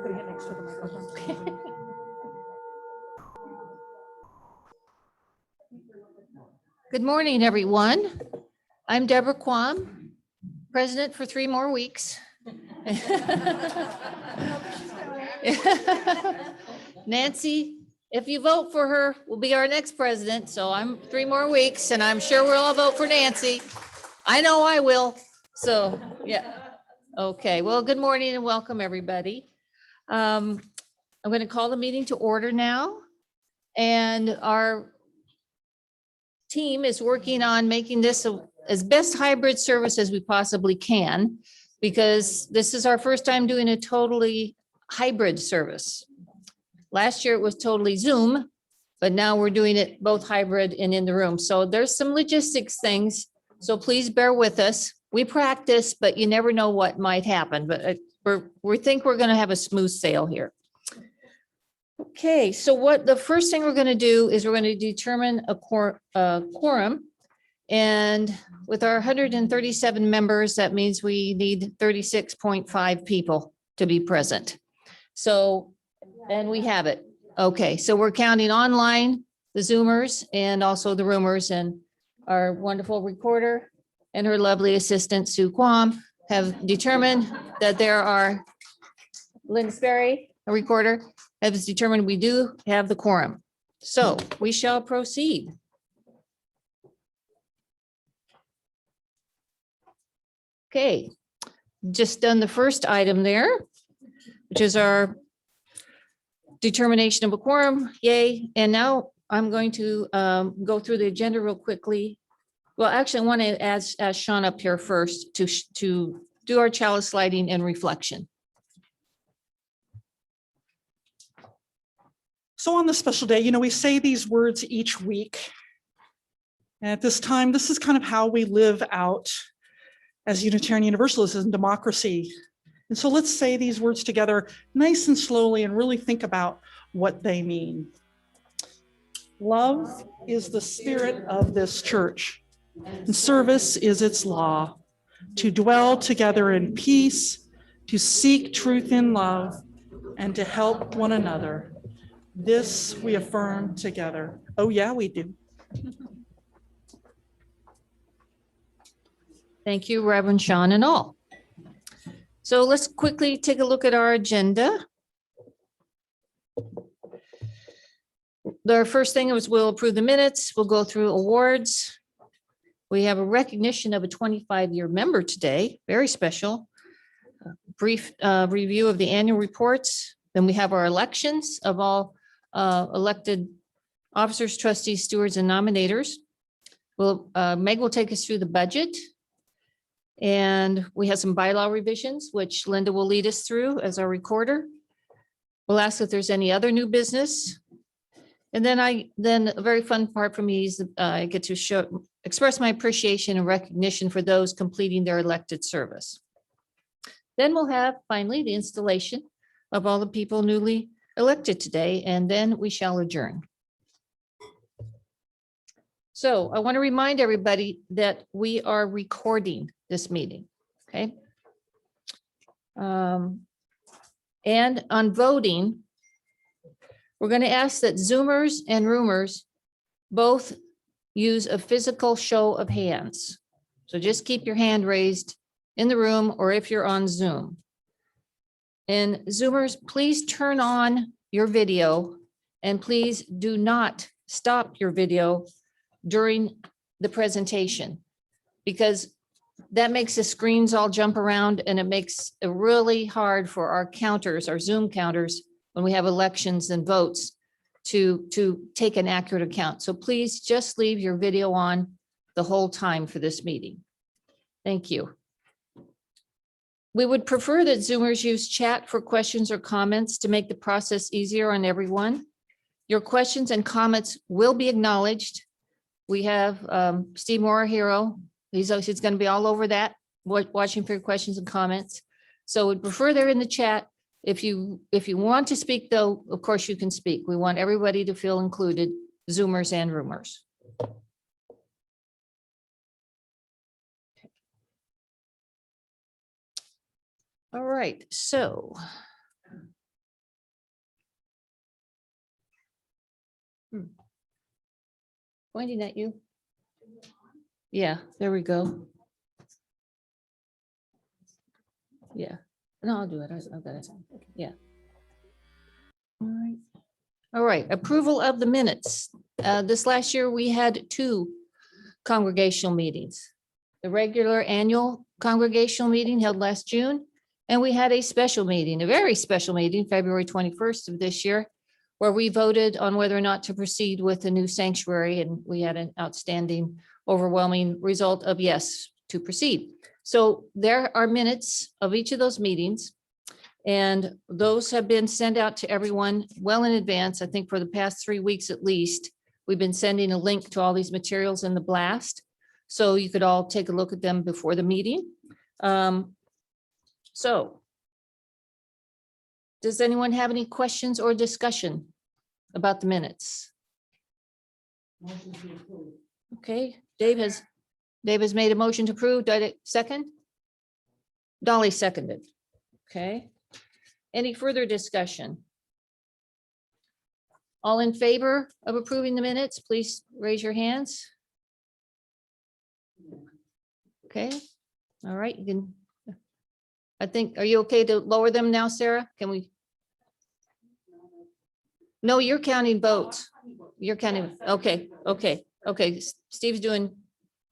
putting it next to the microphone. Good morning, everyone. I'm Deborah Quam, president for 3 more weeks. Nancy, if you vote for her, will be our next president. So I'm 3 more weeks and I'm sure we'll all vote for Nancy. I know I will. So, yeah. Okay, well, good morning and welcome, everybody. I'm going to call the meeting to order now. And our team is working on making this as best hybrid service as we possibly can, because this is our first time doing a totally hybrid service. Last year it was totally Zoom, but now we're doing it both hybrid and in the room. So there's some logistics things. So please bear with us. We practice, but you never know what might happen. But we think we're going to have a smooth sail here. Okay, so what the first thing we're going to do is we're going to determine a quorum. And with our 137 members, that means we need 36.5 people to be present. So, and we have it. Okay, so we're counting online, the Zoomers and also the roomers, and our wonderful recorder and her lovely assistant, Sue Quam, have determined that there are, Lynn Sperry, a recorder, has determined we do have the quorum. So we shall proceed. Okay, just done the first item there, which is our determination of a quorum. Yay. And now I'm going to go through the agenda real quickly. Well, actually, I want to ask Sean up here first to do our chalice sliding and reflection. So on this special day, we say these words each week. And at this time, this is kind of how we live out as Unitarian Universalists and democracy. And so let's say these words together nice and slowly and really think about what they mean. Love is the spirit of this church, and service is its law. To dwell together in peace, to seek truth in love, and to help one another. This we affirm together. Oh, yeah, we do. Thank you, Reverend Sean and all. So let's quickly take a look at our agenda. The first thing is we'll approve the minutes. We'll go through awards. We have a recognition of a 25-year member today, very special. Brief review of the annual reports. Then we have our elections of all elected officers, trustees, stewards, and nominators. Meg will take us through the budget. And we have some bylaw revisions, which Linda will lead us through as our recorder. We'll ask if there's any other new business. And then a very fun part for me is I get to express my appreciation and recognition for those completing their elected service. Then we'll have finally the installation of all the people newly elected today, and then we shall adjourn. So I want to remind everybody that we are recording this meeting, okay? And on voting, we're going to ask that Zoomers and Roomers both use a physical show of hands. So just keep your hand raised in the room or if you're on Zoom. And Zoomers, please turn on your video and please do not stop your video during the presentation, because that makes the screens all jump around and it makes it really hard for our counters, our Zoom counters, when we have elections and votes to take an accurate account. So please just leave your video on the whole time for this meeting. Thank you. We would prefer that Zoomers use chat for questions or comments to make the process easier on everyone. Your questions and comments will be acknowledged. We have Steve Moore, our hero. He's going to be all over that, watching for your questions and comments. So we'd prefer they're in the chat. If you want to speak, though, of course you can speak. We want everybody to feel included, Zoomers and Roomers. All right, so Pointing at you. Yeah, there we go. Yeah, no, I'll do it. I've got it. Yeah. All right. All right, approval of the minutes. This last year, we had 2 congregational meetings. The regular annual congregational meeting held last June, and we had a special meeting, a very special meeting, February 21st of this year, where we voted on whether or not to proceed with the new sanctuary, and we had an outstanding, overwhelming result of yes to proceed. So there are minutes of each of those meetings, and those have been sent out to everyone well in advance. I think for the past 3 weeks at least, we've been sending a link to all these materials in the blast, so you could all take a look at them before the meeting. So does anyone have any questions or discussion about the minutes? Okay, Dave has made a motion to approve. Did I second? Dolly seconded. Okay. Any further discussion? All in favor of approving the minutes, please raise your hands. Okay, all right, you can. I think, are you okay to lower them now, Sarah? Can we? No, you're counting votes. You're counting, okay. Steve's doing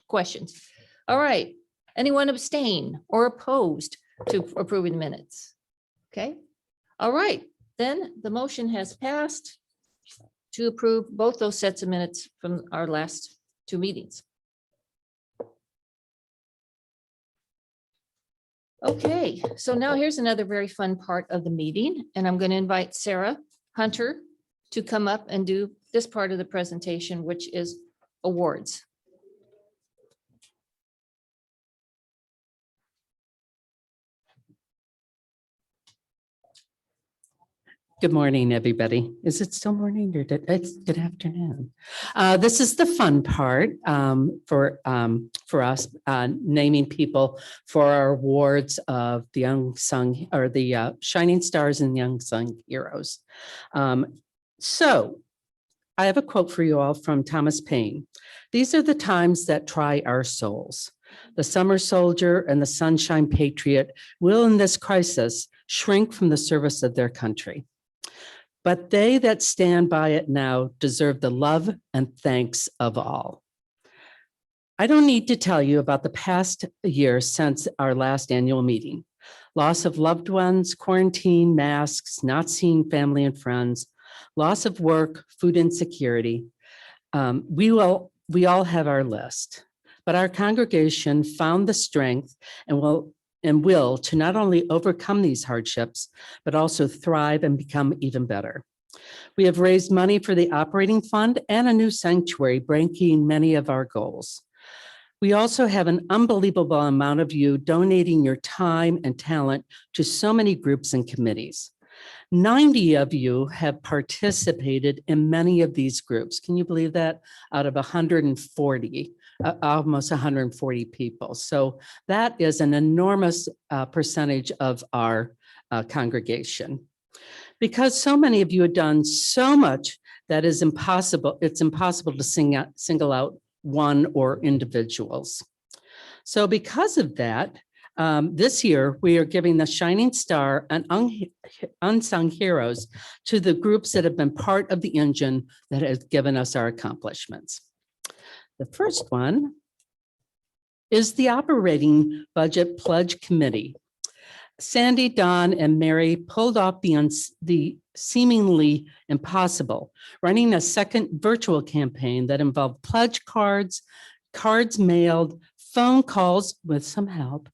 questions. All right, anyone abstain or opposed to approving the minutes? Okay, all right, then the motion has passed to approve both those sets of minutes from our last 2 meetings. Okay, so now here's another very fun part of the meeting, and I'm going to invite Sarah Hunter to come up and do this part of the presentation, which is awards. Good morning, everybody. Is it still morning or it's good afternoon? This is the fun part for us, naming people for our awards of the Unsung or the Shining Stars and the Unsung Heroes. So I have a quote for you all from Thomas Paine. These are the times that try our souls. The summer soldier and the sunshine patriot will in this crisis shrink from the service of their country. But they that stand by it now deserve the love and thanks of all. I don't need to tell you about the past year since our last annual meeting. Loss of loved ones, quarantine, masks, not seeing family and friends, loss of work, food insecurity. We all have our list, but our congregation found the strength and will to not only overcome these hardships, but also thrive and become even better. We have raised money for the operating fund and a new sanctuary, breaking many of our goals. We also have an unbelievable amount of you donating your time and talent to so many groups and committees. 90 of you have participated in many of these groups. Can you believe that? Out of 140, almost 140 people. So that is an enormous percentage of our congregation. Because so many of you have done so much that is impossible, it's impossible to single out one or individuals. So because of that, this year, we are giving the Shining Star and Unsung Heroes to the groups that have been part of the engine that has given us our accomplishments. The first one is the Operating Budget Pledge Committee. Sandy, Don, and Mary pulled off the seemingly impossible, running a second virtual campaign that involved pledge cards, cards mailed, phone calls with some help,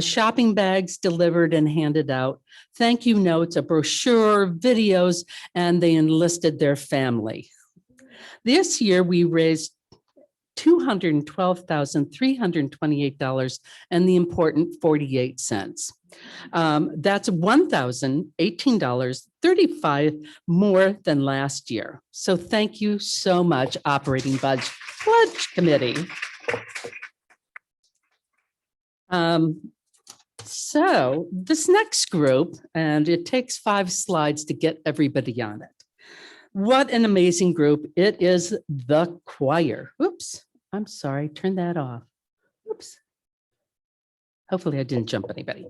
shopping bags delivered and handed out, thank you notes, a brochure, videos, and they enlisted their family. This year, we raised $212,328 and the important 48 cents. That's $1,018.35 more than last year. So thank you so much, Operating Budget Pledge Committee. So this next group, and it takes 5 slides to get everybody on it. What an amazing group. It is the choir. Oops, I'm sorry, turn that off. Oops. Hopefully I didn't jump anybody.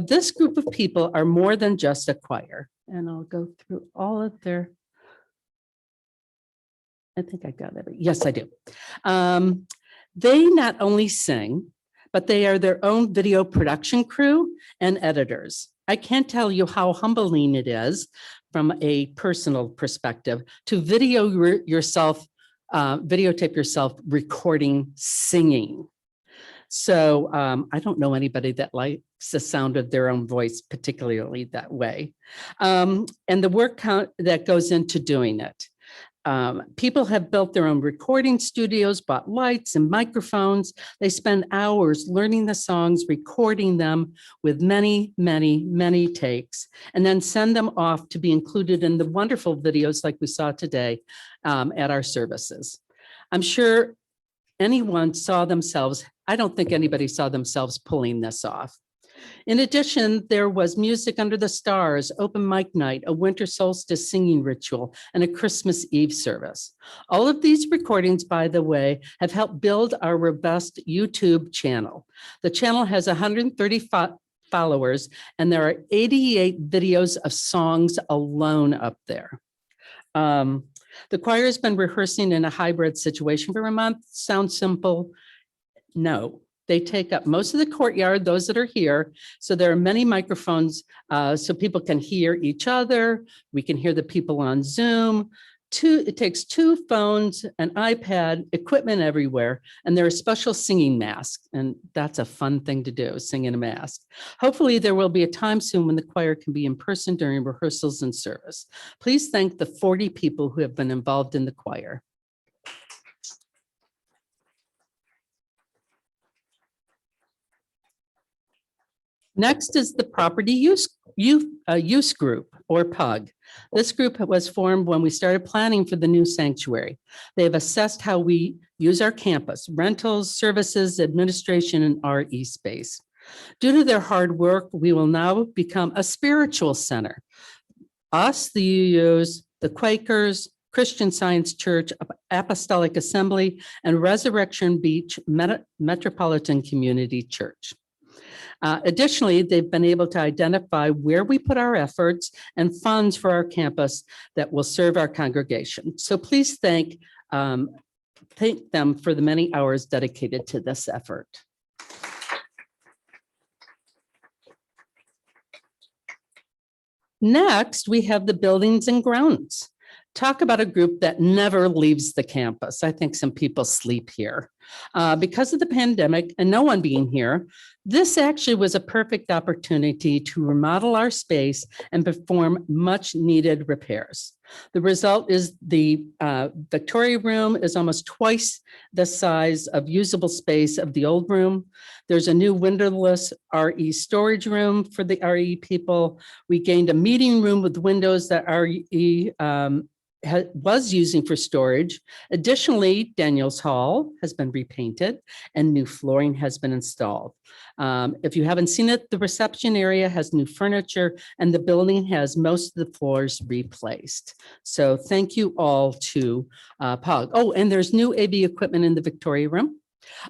This group of people are more than just a choir, and I'll go through all of their, I think I got it. Yes, I do. They not only sing, but they are their own video production crew and editors. I can't tell you how humbling it is from a personal perspective to videotape yourself recording singing. So I don't know anybody that likes the sound of their own voice particularly that way. And the work that goes into doing it. People have built their own recording studios, bought lights and microphones. They spend hours learning the songs, recording them with many, many, many takes, and then send them off to be included in the wonderful videos like we saw today at our services. I'm sure anyone saw themselves, I don't think anybody saw themselves pulling this off. In addition, there was music under the stars, open mic night, a winter solstice singing ritual, and a Christmas Eve service. All of these recordings, by the way, have helped build our robust YouTube channel. The channel has 135 followers, and there are 88 videos of songs alone up there. The choir has been rehearsing in a hybrid situation for a month. Sounds simple? No. They take up most of the courtyard, those that are here. So there are many microphones so people can hear each other. We can hear the people on Zoom. It takes 2 phones, an iPad, equipment everywhere, and there are special singing masks. And that's a fun thing to do, sing in a mask. Hopefully there will be a time soon when the choir can be in person during rehearsals and service. Please thank the 40 people who have been involved in the choir. Next is the Property Use Group, or PUG. This group was formed when we started planning for the new sanctuary. They have assessed how we use our campus, rentals, services, administration, and RE space. Due to their hard work, we will now become a spiritual center. Us, the UUs, the Quakers, Christian Science Church, Apostolic Assembly, and Resurrection Beach Metropolitan Community Church. Additionally, they've been able to identify where we put our efforts and funds for our campus that will serve our congregation. So please thank them for the many hours dedicated to this effort. Next, we have the Buildings and Grounds. Talk about a group that never leaves the campus. I think some people sleep here. Because of the pandemic and no one being here, this actually was a perfect opportunity to remodel our space and perform much needed repairs. The result is the Victoria room is almost twice the size of usable space of the old room. There's a new windowless RE storage room for the RE people. We gained a meeting room with windows that RE was using for storage. Additionally, Daniel's Hall has been repainted and new flooring has been installed. If you haven't seen it, the reception area has new furniture and the building has most of the floors replaced. So thank you all to PUG. Oh, and there's new AV equipment in the Victoria room.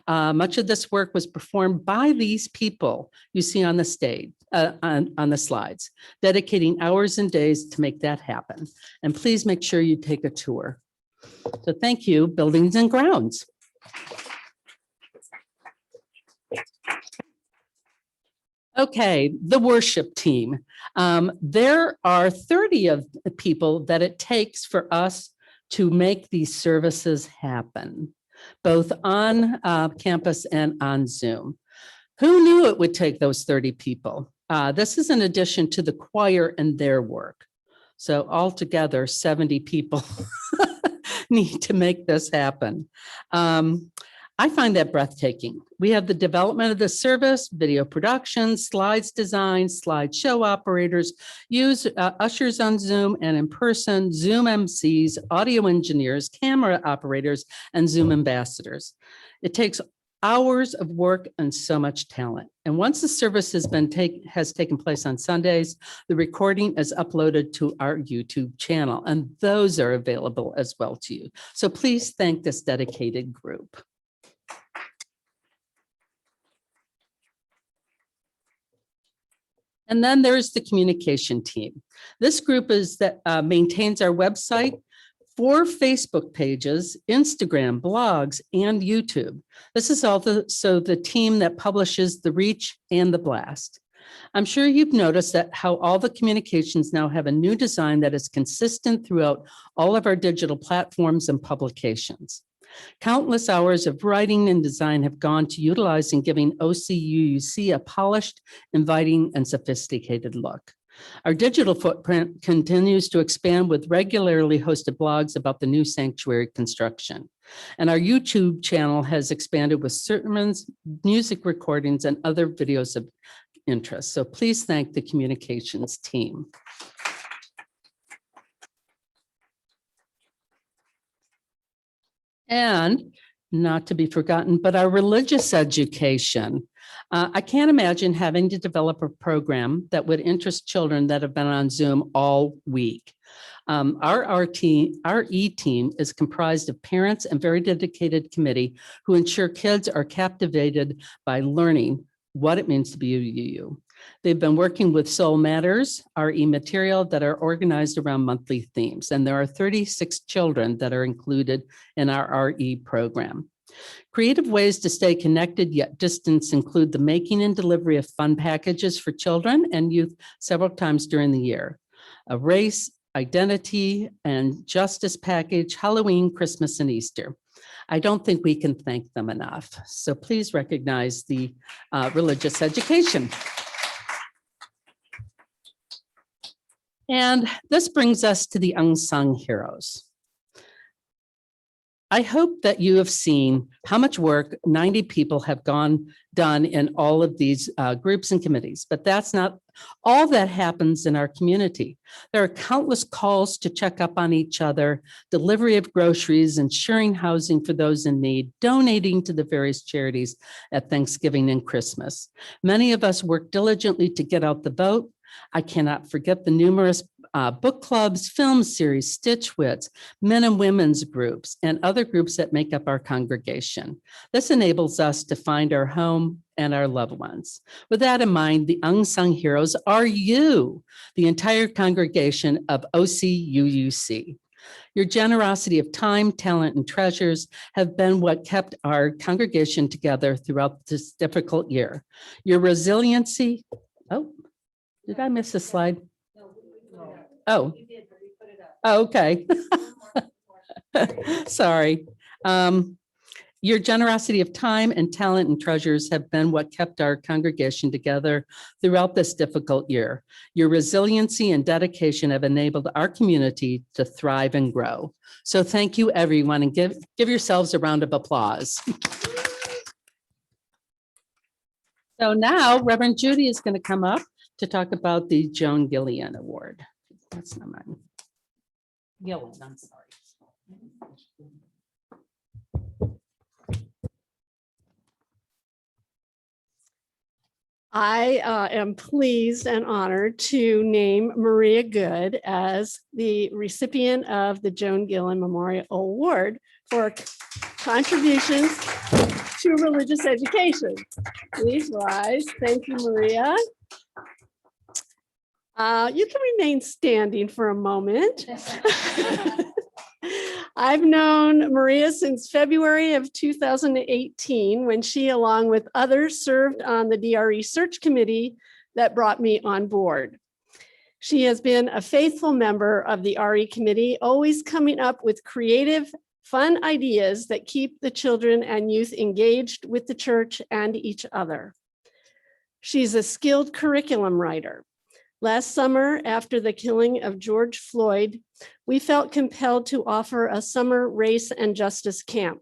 Much of this work was performed by these people you see on the stage, on the slides, dedicating hours and days to make that happen. And please make sure you take a tour. So thank you, Buildings and Grounds. Okay, the worship team. There are 30 of the people that it takes for us to make these services happen, both on campus and on Zoom. Who knew it would take those 30 people? This is in addition to the choir and their work. So altogether, 70 people need to make this happen. I find that breathtaking. We have the development of the service, video production, slides design, slideshow operators, ushers on Zoom and in person, Zoom MCs, audio engineers, camera operators, and Zoom ambassadors. It takes hours of work and so much talent. And once the service has taken place on Sundays, the recording is uploaded to our YouTube channel, and those are available as well to you. So please thank this dedicated group. And then there's the communication team. This group is that maintains our website, 4 Facebook pages, Instagram, blogs, and YouTube. This is also the team that publishes the Reach and the Blast. I'm sure you've noticed that how all the communications now have a new design that is consistent throughout all of our digital platforms and publications. Countless hours of writing and design have gone to utilizing giving OCUUC a polished, inviting, and sophisticated look. Our digital footprint continues to expand with regularly hosted blogs about the new sanctuary construction. And our YouTube channel has expanded with sermons, music recordings, and other videos of interest. So please thank the communications team. And not to be forgotten, but our religious education. I can't imagine having to develop a program that would interest children that have been on Zoom all week. Our RE team is comprised of parents and very dedicated committee who ensure kids are captivated by learning what it means to be a UU. They've been working with Soul Matters, RE material that are organized around monthly themes, and there are 36 children that are included in our RE program. Creative ways to stay connected yet distance include the making and delivery of fun packages for children and youth several times during the year. A race, identity, and justice package, Halloween, Christmas, and Easter. I don't think we can thank them enough. So please recognize the religious education. And this brings us to the Unsung Heroes. I hope that you have seen how much work 90 people have done in all of these groups and committees, but that's not all that happens in our community. There are countless calls to check up on each other, delivery of groceries, ensuring housing for those in need, donating to the various charities at Thanksgiving and Christmas. Many of us work diligently to get out the vote. I cannot forget the numerous book clubs, film series, Stitch Wits, men and women's groups, and other groups that make up our congregation. This enables us to find our home and our loved ones. With that in mind, the unsung heroes are you, the entire congregation of OCUUC. Your generosity of time, talent, and treasures have been what kept our congregation together throughout this difficult year. Your resiliency, did I miss a slide? Oh, okay. Sorry. Your generosity of time and talent and treasures have been what kept our congregation together throughout this difficult year. Your resiliency and dedication have enabled our community to thrive and grow. So thank you, everyone, and give yourselves a round of applause. So now Reverend Judy is going to come up to talk about the Joan Gillan Award. That's not mine. Gillan, I'm sorry. I am pleased and honored to name Maria Good as the recipient of the Joan Gillan Memorial Award for contributions to religious education. Please rise. Thank you, Maria. You can remain standing for a moment. I've known Maria since February of 2018, when she, along with others, served on the DRE search committee that brought me on board. She has been a faithful member of the RE committee, always coming up with creative, fun ideas that keep the children and youth engaged with the church and each other. She's a skilled curriculum writer. Last summer, after the killing of George Floyd, we felt compelled to offer a summer race and justice camp.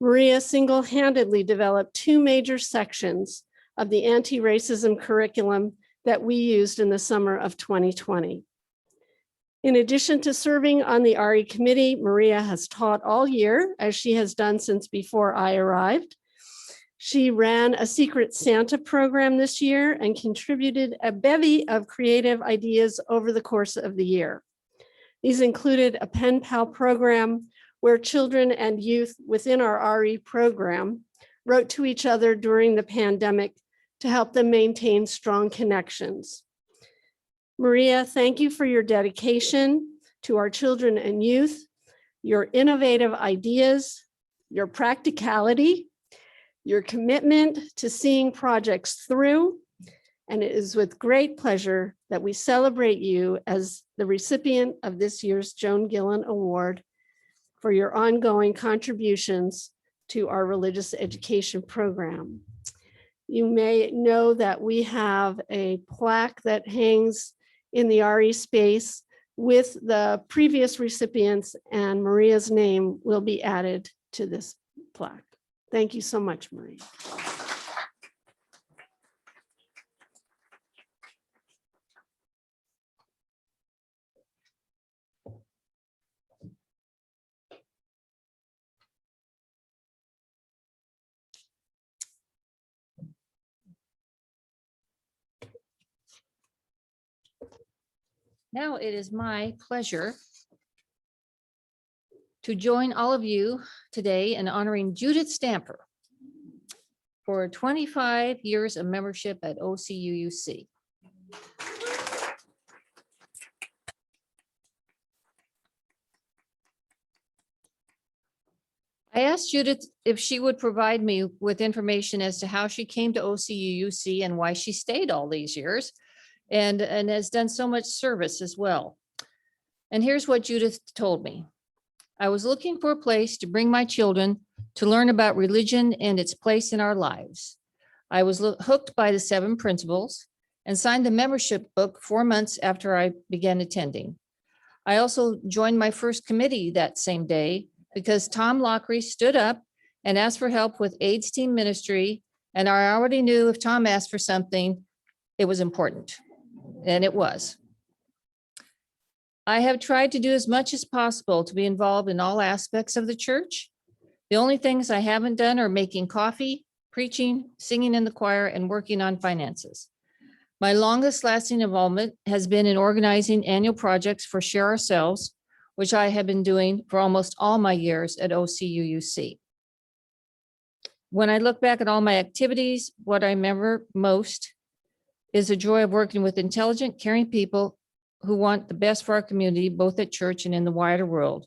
Maria single-handedly developed 2 major sections of the anti-racism curriculum that we used in the summer of 2020. In addition to serving on the RE committee, Maria has taught all year, as she has done since before I arrived. She ran a Secret Santa program this year and contributed a bevy of creative ideas over the course of the year. These included a pen pal program where children and youth within our RE program wrote to each other during the pandemic to help them maintain strong connections. Maria, thank you for your dedication to our children and youth, your innovative ideas, your practicality, your commitment to seeing projects through, and it is with great pleasure that we celebrate you as the recipient of this year's Joan Gillan Award for your ongoing contributions to our religious education program. You may know that we have a plaque that hangs in the RE space with the previous recipients, and Maria's name will be added to this plaque. Thank you so much, Maria. Now it is my pleasure to join all of you today in honoring Judith Stamper for 25 years of membership at OCUUC. I asked Judith if she would provide me with information as to how she came to OCUUC and why she stayed all these years and has done so much service as well. And here's what Judith told me. I was looking for a place to bring my children to learn about religion and its place in our lives. I was hooked by the 7 principles and signed the membership book 4 months after I began attending. I also joined my first committee that same day because Tom Lockery stood up and asked for help with AIDS team ministry. And I already knew if Tom asked for something, it was important, and it was. I have tried to do as much as possible to be involved in all aspects of the church. The only things I haven't done are making coffee, preaching, singing in the choir, and working on finances. My longest lasting involvement has been in organizing annual projects for Share Ourselves, which I have been doing for almost all my years at OCUUC. When I look back at all my activities, what I remember most is the joy of working with intelligent, caring people who want the best for our community, both at church and in the wider world.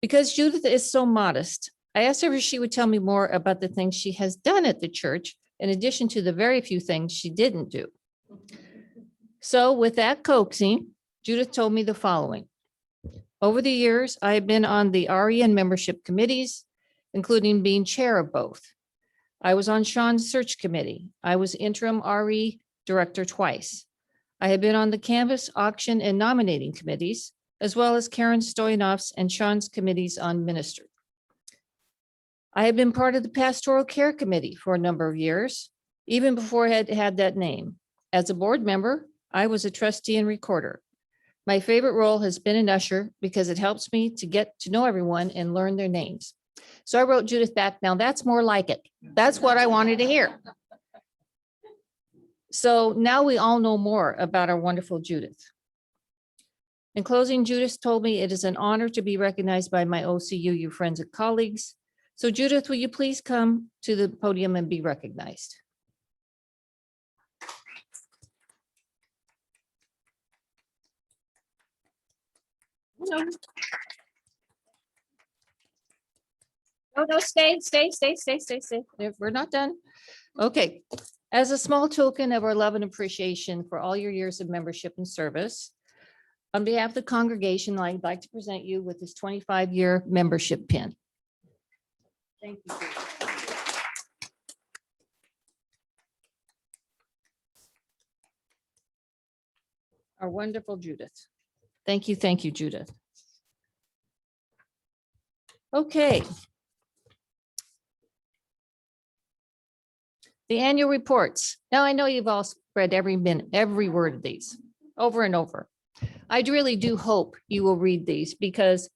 Because Judith is so modest, I asked her if she would tell me more about the things she has done at the church, in addition to the very few things she didn't do. So with that coaxing, Judith told me the following. Over the years, I have been on the REN membership committees, including being chair of both. I was on Sean's search committee. I was interim RE director twice. I have been on the canvas, auction, and nominating committees, as well as Karen Stoyanov's and Sean's committees on ministry. I have been part of the pastoral care committee for a number of years, even before I had that name. As a board member, I was a trustee and recorder. My favorite role has been an usher because it helps me to get to know everyone and learn their names. So I wrote Judith back, now that's more like it. That's what I wanted to hear. So now we all know more about our wonderful Judith. In closing, Judith told me it is an honor to be recognized by my OCUU friends and colleagues. So Judith, will you please come to the podium and be recognized? No, stay. We're not done. Okay. As a small token of our love and appreciation for all your years of membership and service, on behalf of the congregation, I'd like to present you with this 25-year membership pin. Thank you. Our wonderful Judith. Thank you, Judith. Okay. The annual reports. Now I know you've all read every word of these over and over. I really do hope you will read these because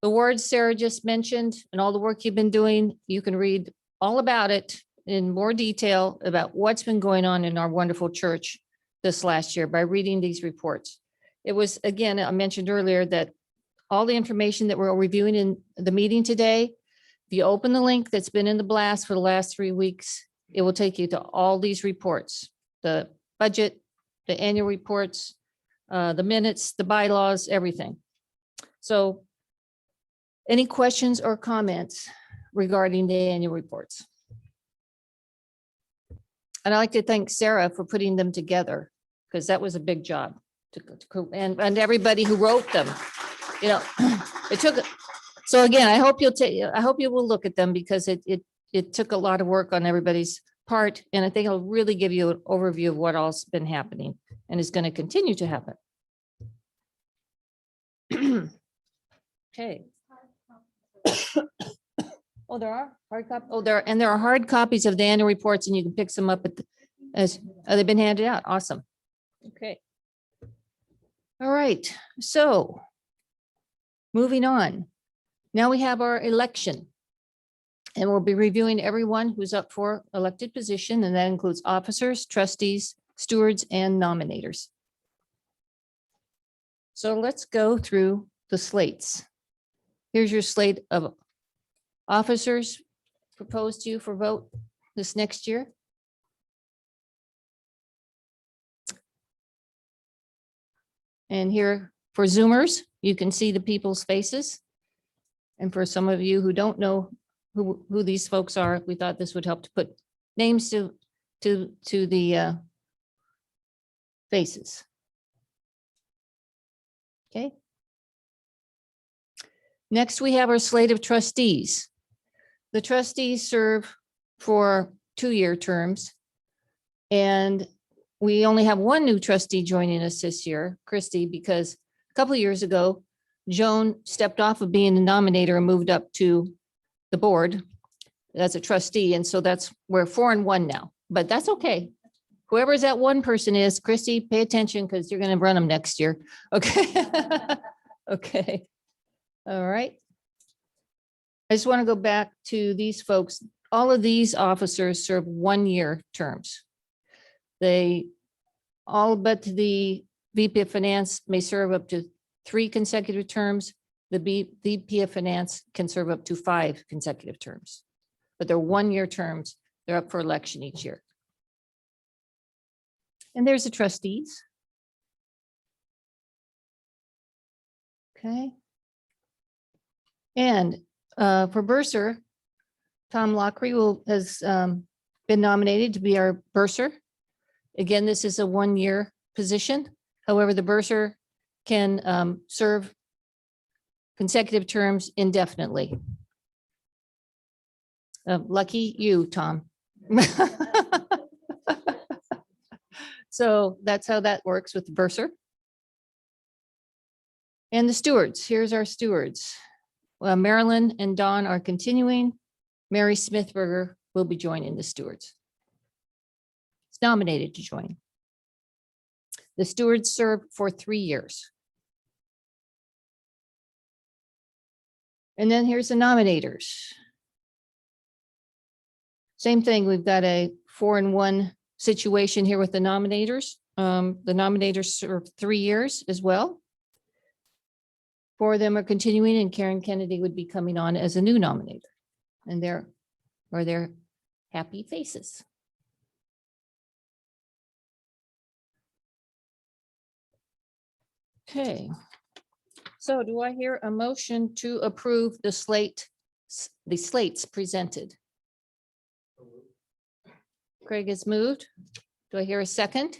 the words Sarah just mentioned and all the work you've been doing, you can read all about it in more detail about what's been going on in our wonderful church this last year by reading these reports. It was, again, I mentioned earlier that all the information that we're reviewing in the meeting today, if you open the link that's been in the blast for the last 3 weeks, it will take you to all these reports, the budget, the annual reports, the minutes, the bylaws, everything. So any questions or comments regarding the annual reports? And I'd like to thank Sarah for putting them together, because that was a big job and everybody who wrote them. You know, it took, so again, I hope you will look at them, because it took a lot of work on everybody's part. And I think it'll really give you an overview of what all's been happening and is going to continue to happen. Okay. Oh, there are hard copies. Oh, there are hard copies of the annual reports, and you can pick them up at they've been handed out. Awesome. Okay. All right. So moving on. Now we have our election, and we'll be reviewing everyone who's up for elected position, and that includes officers, trustees, stewards, and nominators. So let's go through the slates. Here's your slate of officers proposed to you for vote this next year. And here for Zoomers, you can see the people's faces. And for some of you who don't know who these folks are, we thought this would help to put names to the faces. Okay. Next, we have our slate of trustees. The trustees serve for 2-year terms, and we only have one new trustee joining us this year, Christy, because a couple of years ago, Joan stepped off of being a nominator and moved up to the board as a trustee. And so we're 4 and 1 now, but that's okay. Whoever's that one person is, Christy, pay attention, because you're going to run them next year. Okay. Okay. All right. I just want to go back to these folks. All of these officers serve 1-year terms. They all but the VP of Finance may serve up to 3 consecutive terms. The VP of Finance can serve up to 5 consecutive terms, but they're 1-year terms. They're up for election each year. And there's the trustees. Okay. And for Bursar, Tom Lockery has been nominated to be our Bursar. Again, this is a 1-year position. However, the Bursar can serve consecutive terms indefinitely. Lucky you, Tom. So that's how that works with the Bursar. And the stewards, here's our stewards. Marilyn and Dawn are continuing. Mary Smithberger will be joining the stewards. It's nominated to join. The stewards serve for 3 years. And then here's the nominators. Same thing, we've got a 4 and 1 situation here with the nominators. The nominators serve 3 years as well. 4 of them are continuing, and Karen Kennedy would be coming on as a new nominator. And there are their happy faces. Okay. So do I hear a motion to approve the slates presented? Craig has moved. Do I hear a second?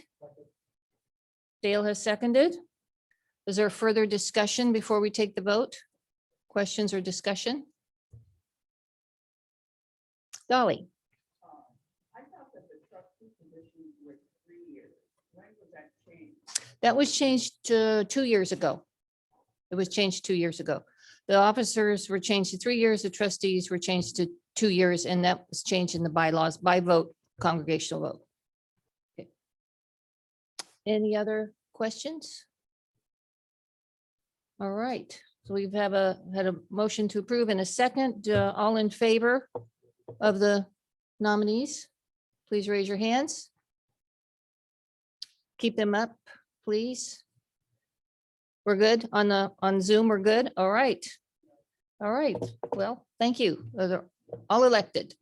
Dale has seconded. Is there further discussion before we take the vote? Questions or discussion? Dolly? I thought that the trustee positions were 3 years. When was that changed? That was changed 2 years ago. It was changed 2 years ago. The officers were changed to 3 years. The trustees were changed to 2 years, and that was changed in the bylaws by vote, congregational vote. Okay. Any other questions? All right, so we've had a motion to approve in a second. All in favor of the nominees? Please raise your hands. Keep them up, please. We're good on Zoom. We're good. All right. All right. Well, thank you. They're all elected.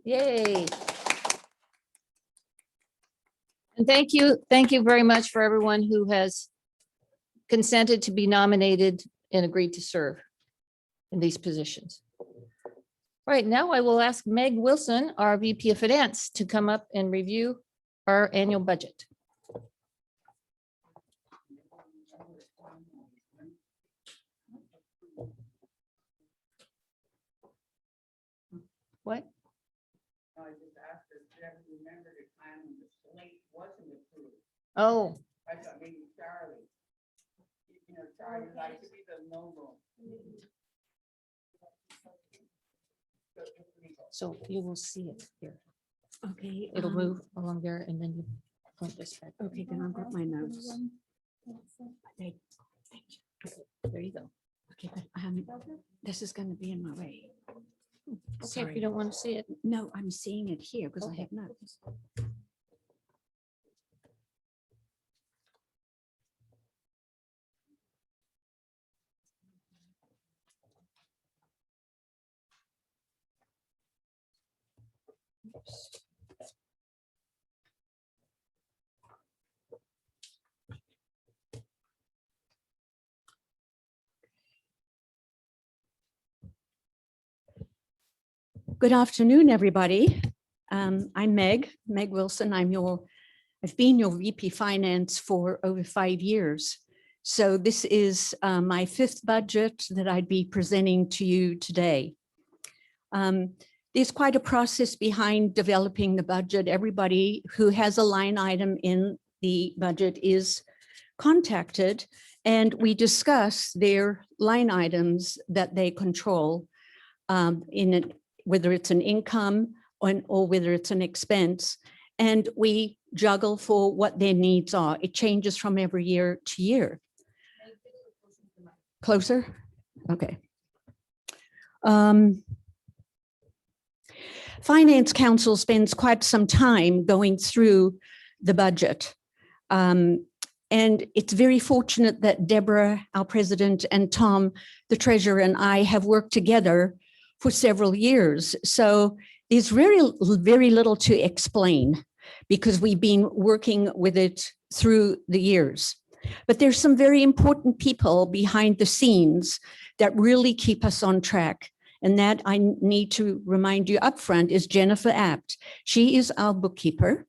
Yay. And thank you very much for everyone who has consented to be nominated and agreed to serve in these positions. Right now, I will ask Meg Wilson, our VP of Finance, to come up and review our annual budget. What? I just asked her if she ever remembered a time when the slate wasn't approved. Oh, I thought maybe Charlie. You know, Charlie likes to be the no-go. so you will see it here. Okay. It'll move along there and then you point this back. Okay, then I've got my notes. Okay, There you go. okay, but this is going to be in my way. Okay, if Sorry. you don't want to see it. No, I'm seeing it here because I Okay. have notes. Good afternoon, everybody. I'm Meg Wilson. I've been your VP Finance for over 5 years. So this is my 5th budget that I'd be presenting to you today. There's quite a process behind developing the budget. Everybody who has a line item in the budget is contacted and we discuss their line items that they control whether it's an income or whether it's an expense, and we juggle for what their needs are. It changes from every year to year. Closer? Okay. Finance Council spends quite some time going through the budget. And it's very fortunate that Deborah, our president, and Tom, the treasurer, and I have worked together for several years. So there's very little to explain because we've been working with it through the years. But there's some very important people behind the scenes that really keep us on track. And that I need to remind you upfront is Jennifer Apt. She is our bookkeeper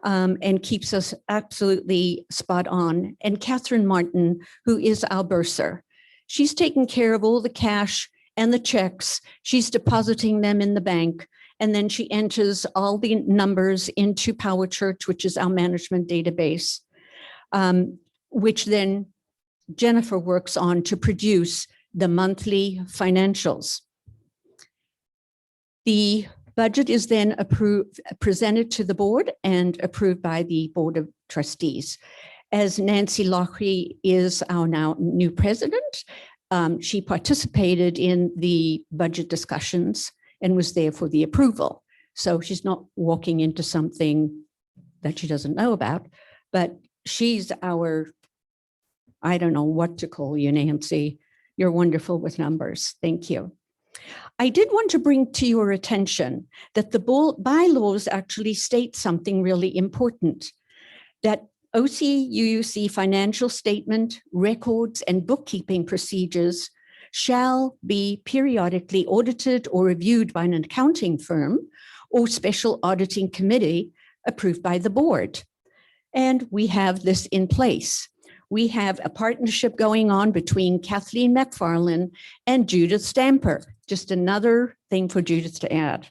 and keeps us absolutely spot on. And Catherine Martin, who is our bursar. She's taking care of all the cash and the checks. She's depositing them in the bank. And then she enters all the numbers into Power Church, which is our management database, which then Jennifer works on to produce the monthly financials. The budget is then presented to the board and approved by the Board of Trustees. As Nancy Lockery is our now new president, she participated in the budget discussions and was there for the approval. So she's not walking into something that she doesn't know about, but she's our, I don't know what to call you, Nancy. You're wonderful with numbers. Thank you. I did want to bring to your attention that the bylaws actually state something really important, that OCUUC financial statement, records, and bookkeeping procedures shall be periodically audited or reviewed by an accounting firm or special auditing committee approved by the board. And we have this in place. We have a partnership going on between Kathleen McFarlane and Judith Stamper. Just another thing for Judith to add.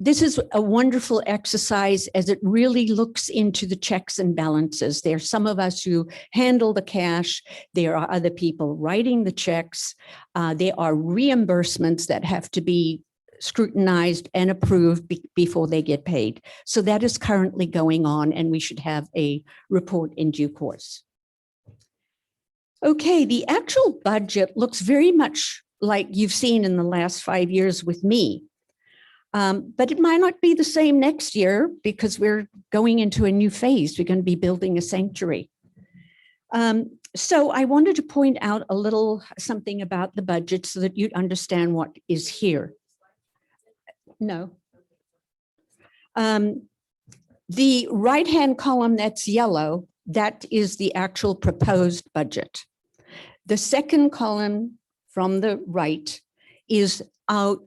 This is a wonderful exercise as it really looks into the checks and balances. There are some of us who handle the cash. There are other people writing the checks. There are reimbursements that have to be scrutinized and approved before they get paid. So that is currently going on, and we should have a report in due course. Okay, the actual budget looks very much like you've seen in the last 5 years with me. But it might not be the same next year because we're going into a new phase. We're going to be building a sanctuary. So I wanted to point out a little something about the budget so that you'd understand what is here. No. The right-hand column that's yellow, that is the actual proposed budget. The second column from the right is our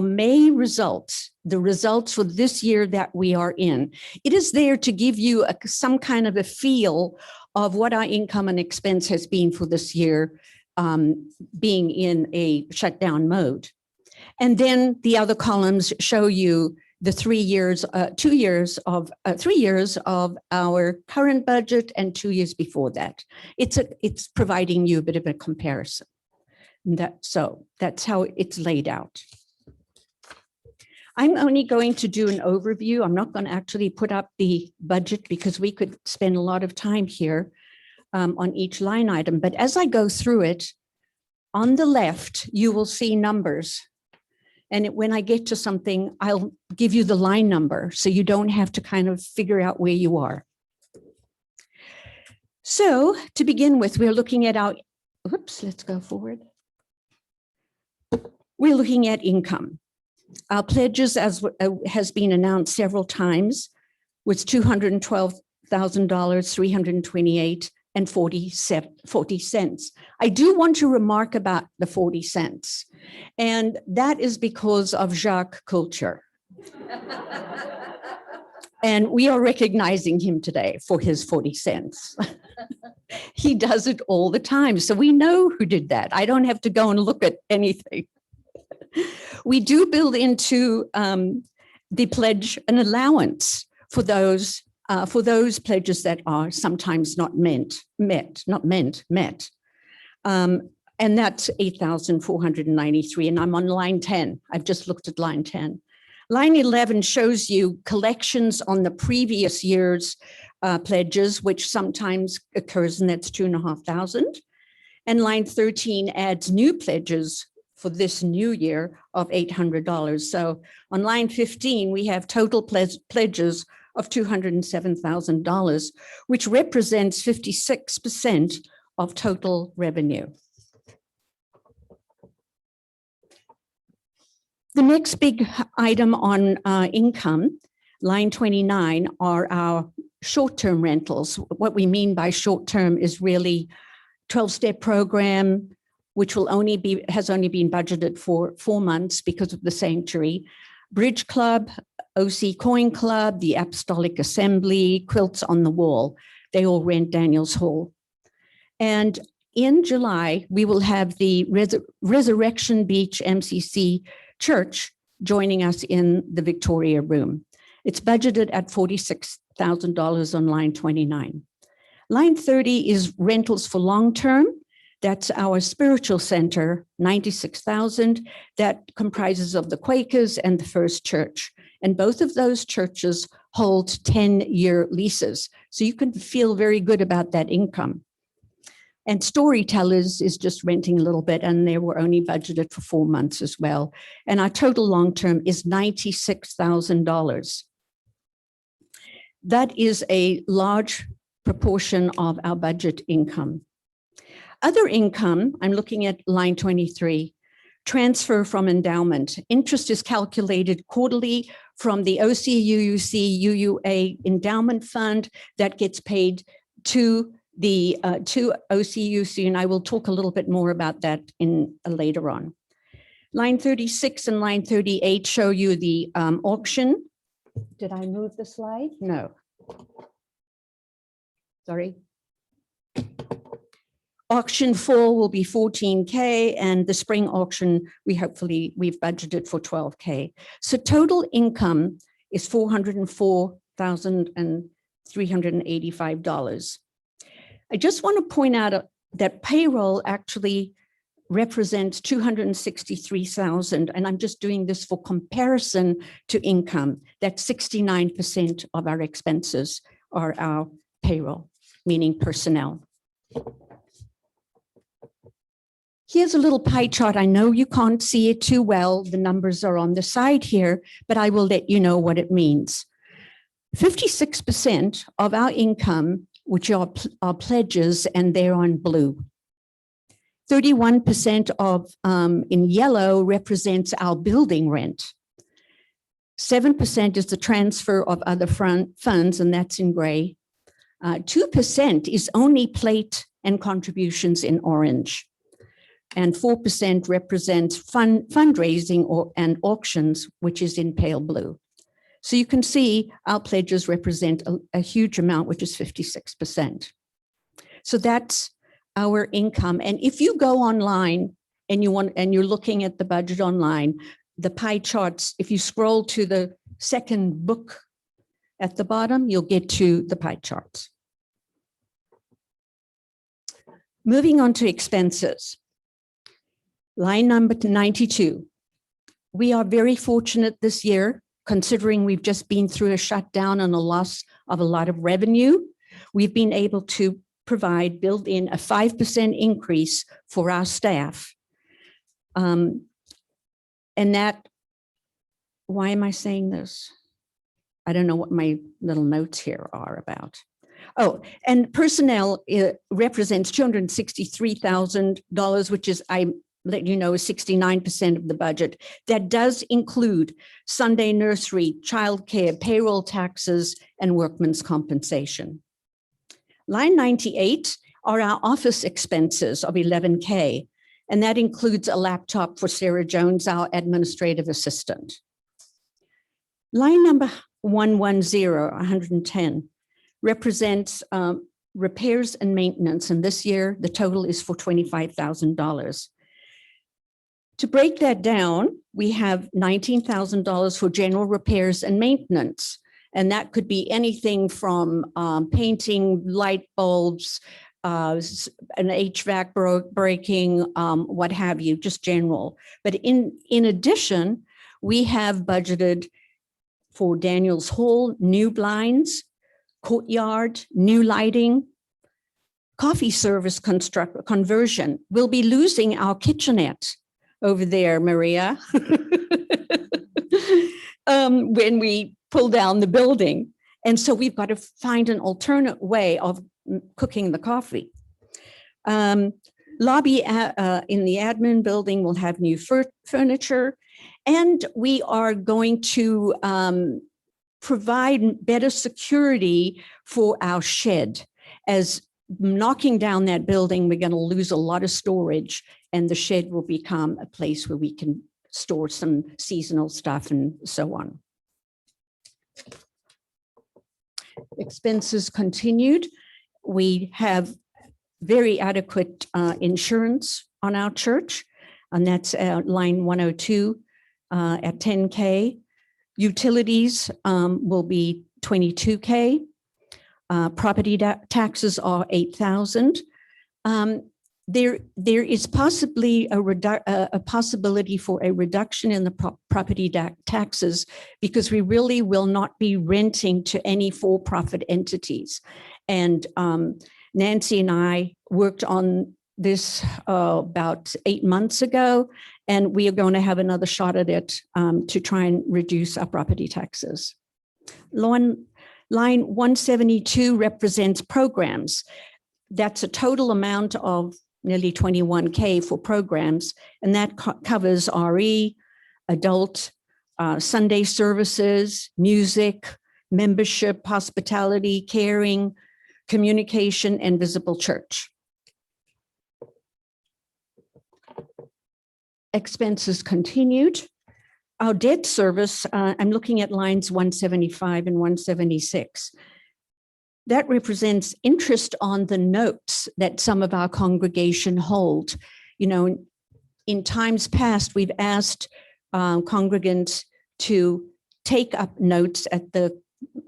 May results, the results for this year that we are in. It is there to give you some kind of a feel of what our income and expense has been for this year, being in a shutdown mode. And then the other columns show you the 3 years, 3 years of our current budget and 2 years before that. It's providing you a bit of a comparison. So that's how it's laid out. I'm only going to do an overview. I'm not going to actually put up the budget because we could spend a lot of time here on each line item. But as I go through it, on the left, you will see numbers. And when I get to something, I'll give you the line number so you don't have to kind of figure out where you are. So to begin with, we're looking at our, oops, let's go forward. We're looking at income. Our pledges, as has been announced several times, was $212,000, $328 and 40 cents. I do want to remark about the 40 cents, and that is because of Jacques culture. And we are recognizing him today for his 40 cents. He does it all the time, so we know who did that. I don't have to go and look at anything. We do build into the pledge an allowance for those pledges that are sometimes not met. And that's 8,493. And I'm on line 10. I've just looked at line 10. Line 11 shows you collections on the previous year's pledges, which sometimes occurs, and that's 2,500. And line 13 adds new pledges for this new year of $800. So on line 15, we have total pledges of $207,000, which represents 56% of total revenue. The next big item on income, line 29, are our short-term rentals. What we mean by short-term is really 12-step program, which has only been budgeted for 4 months because of the sanctuary. Bridge Club, OC Coin Club, the Apostolic Assembly, Quilts on the Wall. They all rent Daniels Hall. And in July, we will have the Resurrection Beach MCC Church joining us in the Victoria Room. It's budgeted at $46,000 on line 29. Line 30 is rentals for long-term. That's our spiritual center, 96,000. That comprises of the Quakers and the First Church. And both of those churches hold 10-year leases. So you can feel very good about that income. And Storytellers is just renting a little bit, and they were only budgeted for 4 months as well. And our total long-term is $96,000. That is a large proportion of our budget income. Other income, I'm looking at line 23, transfer from endowment. Interest is calculated quarterly from the OCUUC UUA endowment fund that gets paid to the to OCUUC, and I will talk a little bit more about that in later on. Line 36 and line 38 show you the auction. Did I move the slide? No. Sorry. Auction fall will be 14K, and the spring auction, we've budgeted for 12K. So total income is $404,385. I just want to point out that payroll actually represents $263,000, and I'm just doing this for comparison to income. That's 69% of our expenses are our payroll, meaning personnel. Here's a little pie chart. I know you can't see it too well. The numbers are on the side here, but I will let you know what it means. 56% of our income, which are pledges, and they're on blue. 31% of in yellow represents our building rent. 7% is the transfer of other funds, and that's in gray. 2% is only plate and contributions in orange. And 4% represents fundraising and auctions, which is in pale blue. So you can see our pledges represent a huge amount, which is 56%. So that's our income. And if you go online and you're looking at the budget online, the pie charts, if you scroll to the second book at the bottom, you'll get to the pie charts. Moving on to expenses. Line number 92. We are very fortunate this year, considering we've just been through a shutdown and a loss of a lot of revenue. We've been able to build in a 5% increase for our staff. And that, why am I saying this? I don't know what my little notes here are about. Oh, and personnel represents $263,000, which is, I let you know, is 69% of the budget. That does include Sunday nursery, childcare, payroll taxes, and workman's compensation. Line 98 are our office expenses of $11K, and that includes a laptop for Sarah Jones, our administrative assistant. Line number 110, represents repairs and maintenance, and this year the total is for $25,000. To break that down, we have $19,000 for general repairs and maintenance. And that could be anything from painting, light bulbs, an HVAC breaking, what have you, just general. But in addition, we have budgeted for Daniels Hall, new blinds, courtyard, new lighting, coffee service conversion. We'll be losing our kitchenette over there, Maria, when we pull down the building. And so we've got to find an alternate way of cooking the coffee. Lobby in the admin building will have new furniture, and we are going to provide better security for our shed. As knocking down that building, we're going to lose a lot of storage, and the shed will become a place where we can store some seasonal stuff and so on. Expenses continued. We have very adequate insurance on our church, and that's line 102 at $10K. Utilities will be $22K. Property taxes are $8,000. There is possibly a possibility for a reduction in the property taxes, because we really will not be renting to any for-profit entities. And Nancy and I worked on this about 8 months ago, and we are going to have another shot at it to try and reduce our property taxes. Line 172 represents programs. That's a total amount of nearly $21K for programs, and that covers RE, adult, Sunday services, music, membership, hospitality, caring, communication, and visible church. Expenses continued. Our debt service, I'm looking at lines 175 and 176. That represents interest on the notes that some of our congregation hold. You know, in times past, we've asked congregants to take up notes at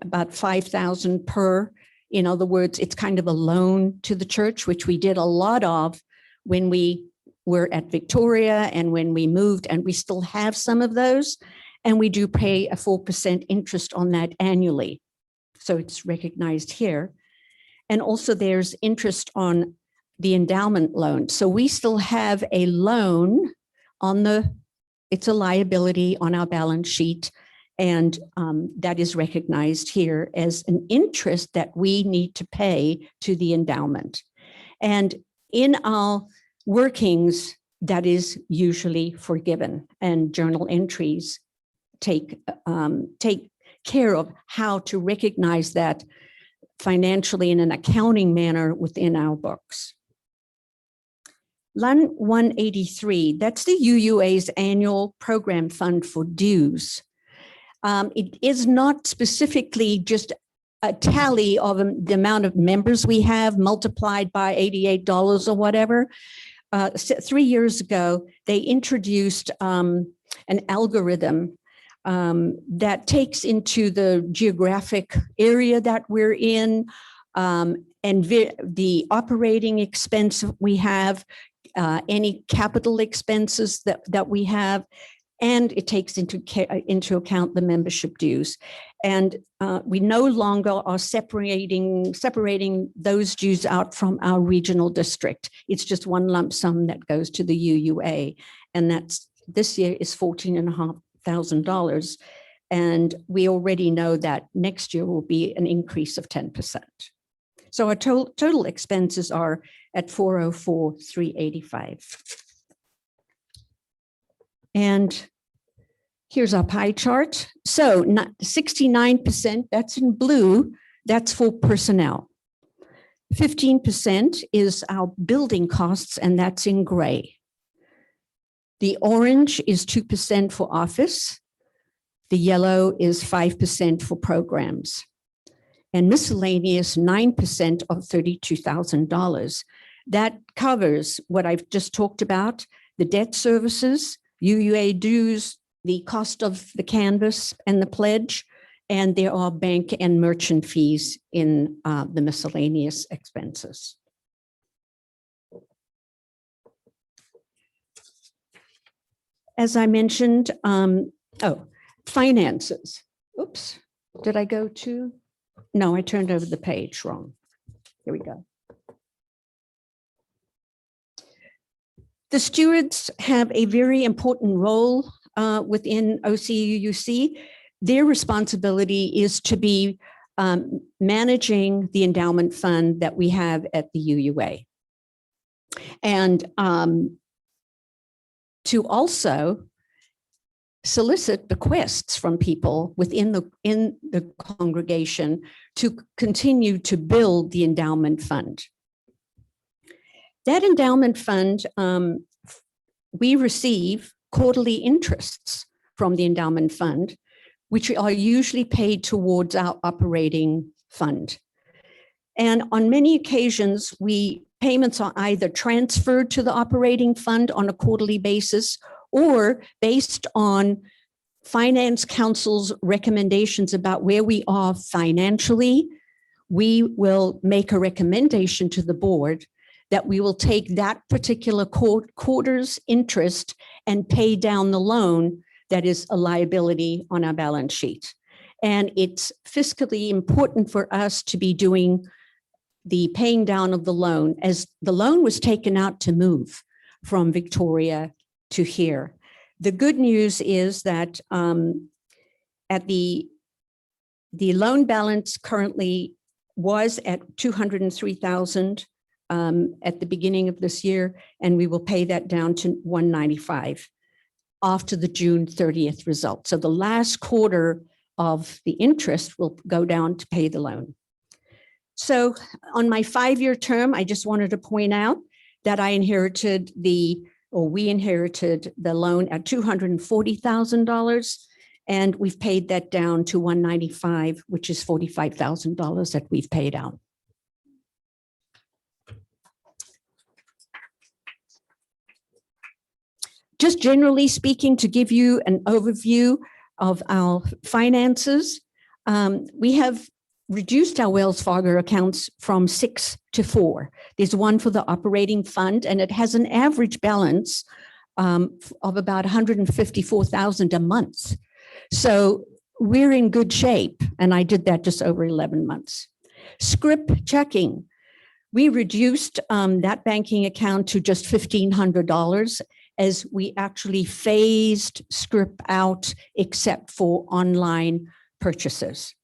about $5,000 per. In other words, it's kind of a loan to the church, which we did a lot of when we were at Victoria and when we moved, and we still have some of those. And we do pay a 4% interest on that annually. So it's recognized here. And also there's interest on the endowment loan. So we still have a loan on it's a liability on our balance sheet. And that is recognized here as an interest that we need to pay to the endowment. And in our workings, that is usually forgiven, and journal entries take care of how to recognize that financially in an accounting manner within our books. Line 183, that's the UUA's annual program fund for dues. It is not specifically just a tally of the amount of members we have multiplied by $88 or whatever. 3 years ago, they introduced an algorithm that takes into the geographic area that we're in, and the operating expense we have, any capital expenses that we have, and it takes into account the membership dues. And we no longer are separating those dues out from our regional district. It's just one lump sum that goes to the UUA. And that's this year is $14,500. And we already know that next year will be an increase of 10%. So our total expenses are at $404,385. And here's our pie chart. So 69%, that's in blue, that's for personnel. 15% is our building costs, and that's in gray. The orange is 2% for office. The yellow is 5% for programs. And miscellaneous 9% of $32,000. That covers what I've just talked about, the debt services, UUA dues, the cost of the canvas and the pledge, and there are bank and merchant fees in the miscellaneous expenses. As I mentioned, finances. Oops, did I go to? No, I turned over the page wrong. Here we go. The stewards have a very important role within OCUUC. Their responsibility is to be managing the endowment fund that we have at the UUA. And to also solicit bequests from people within the congregation to continue to build the endowment fund. That endowment fund, we receive quarterly interests from the endowment fund, which are usually paid towards our operating fund. And on many occasions, payments are either transferred to the operating fund on a quarterly basis, or based on Finance Council's recommendations about where we are financially, we will make a recommendation to the board that we will take that particular quarter's interest and pay down the loan that is a liability on our balance sheet. And it's fiscally important for us to be doing the paying down of the loan, as the loan was taken out to move from Victoria to here. The good news is that at the loan balance currently was at $203,000 at the beginning of this year, and we will pay that down to $195 after the June 30th result. So the last quarter of the interest will go down to pay the loan. So on my 5-year term, I just wanted to point out that we inherited the loan at $240,000, and we've paid that down to $195, which is $45,000 that we've paid out. Just generally speaking, to give you an overview of our finances, we have reduced our Wells Fargo accounts from 6 to 4. There's one for the operating fund, and it has an average balance of about $154,000 a month. So we're in good shape, and I did that just over 11 months. Scrip checking. We reduced that banking account to just $1,500 as we actually phased scrip out except for online purchases.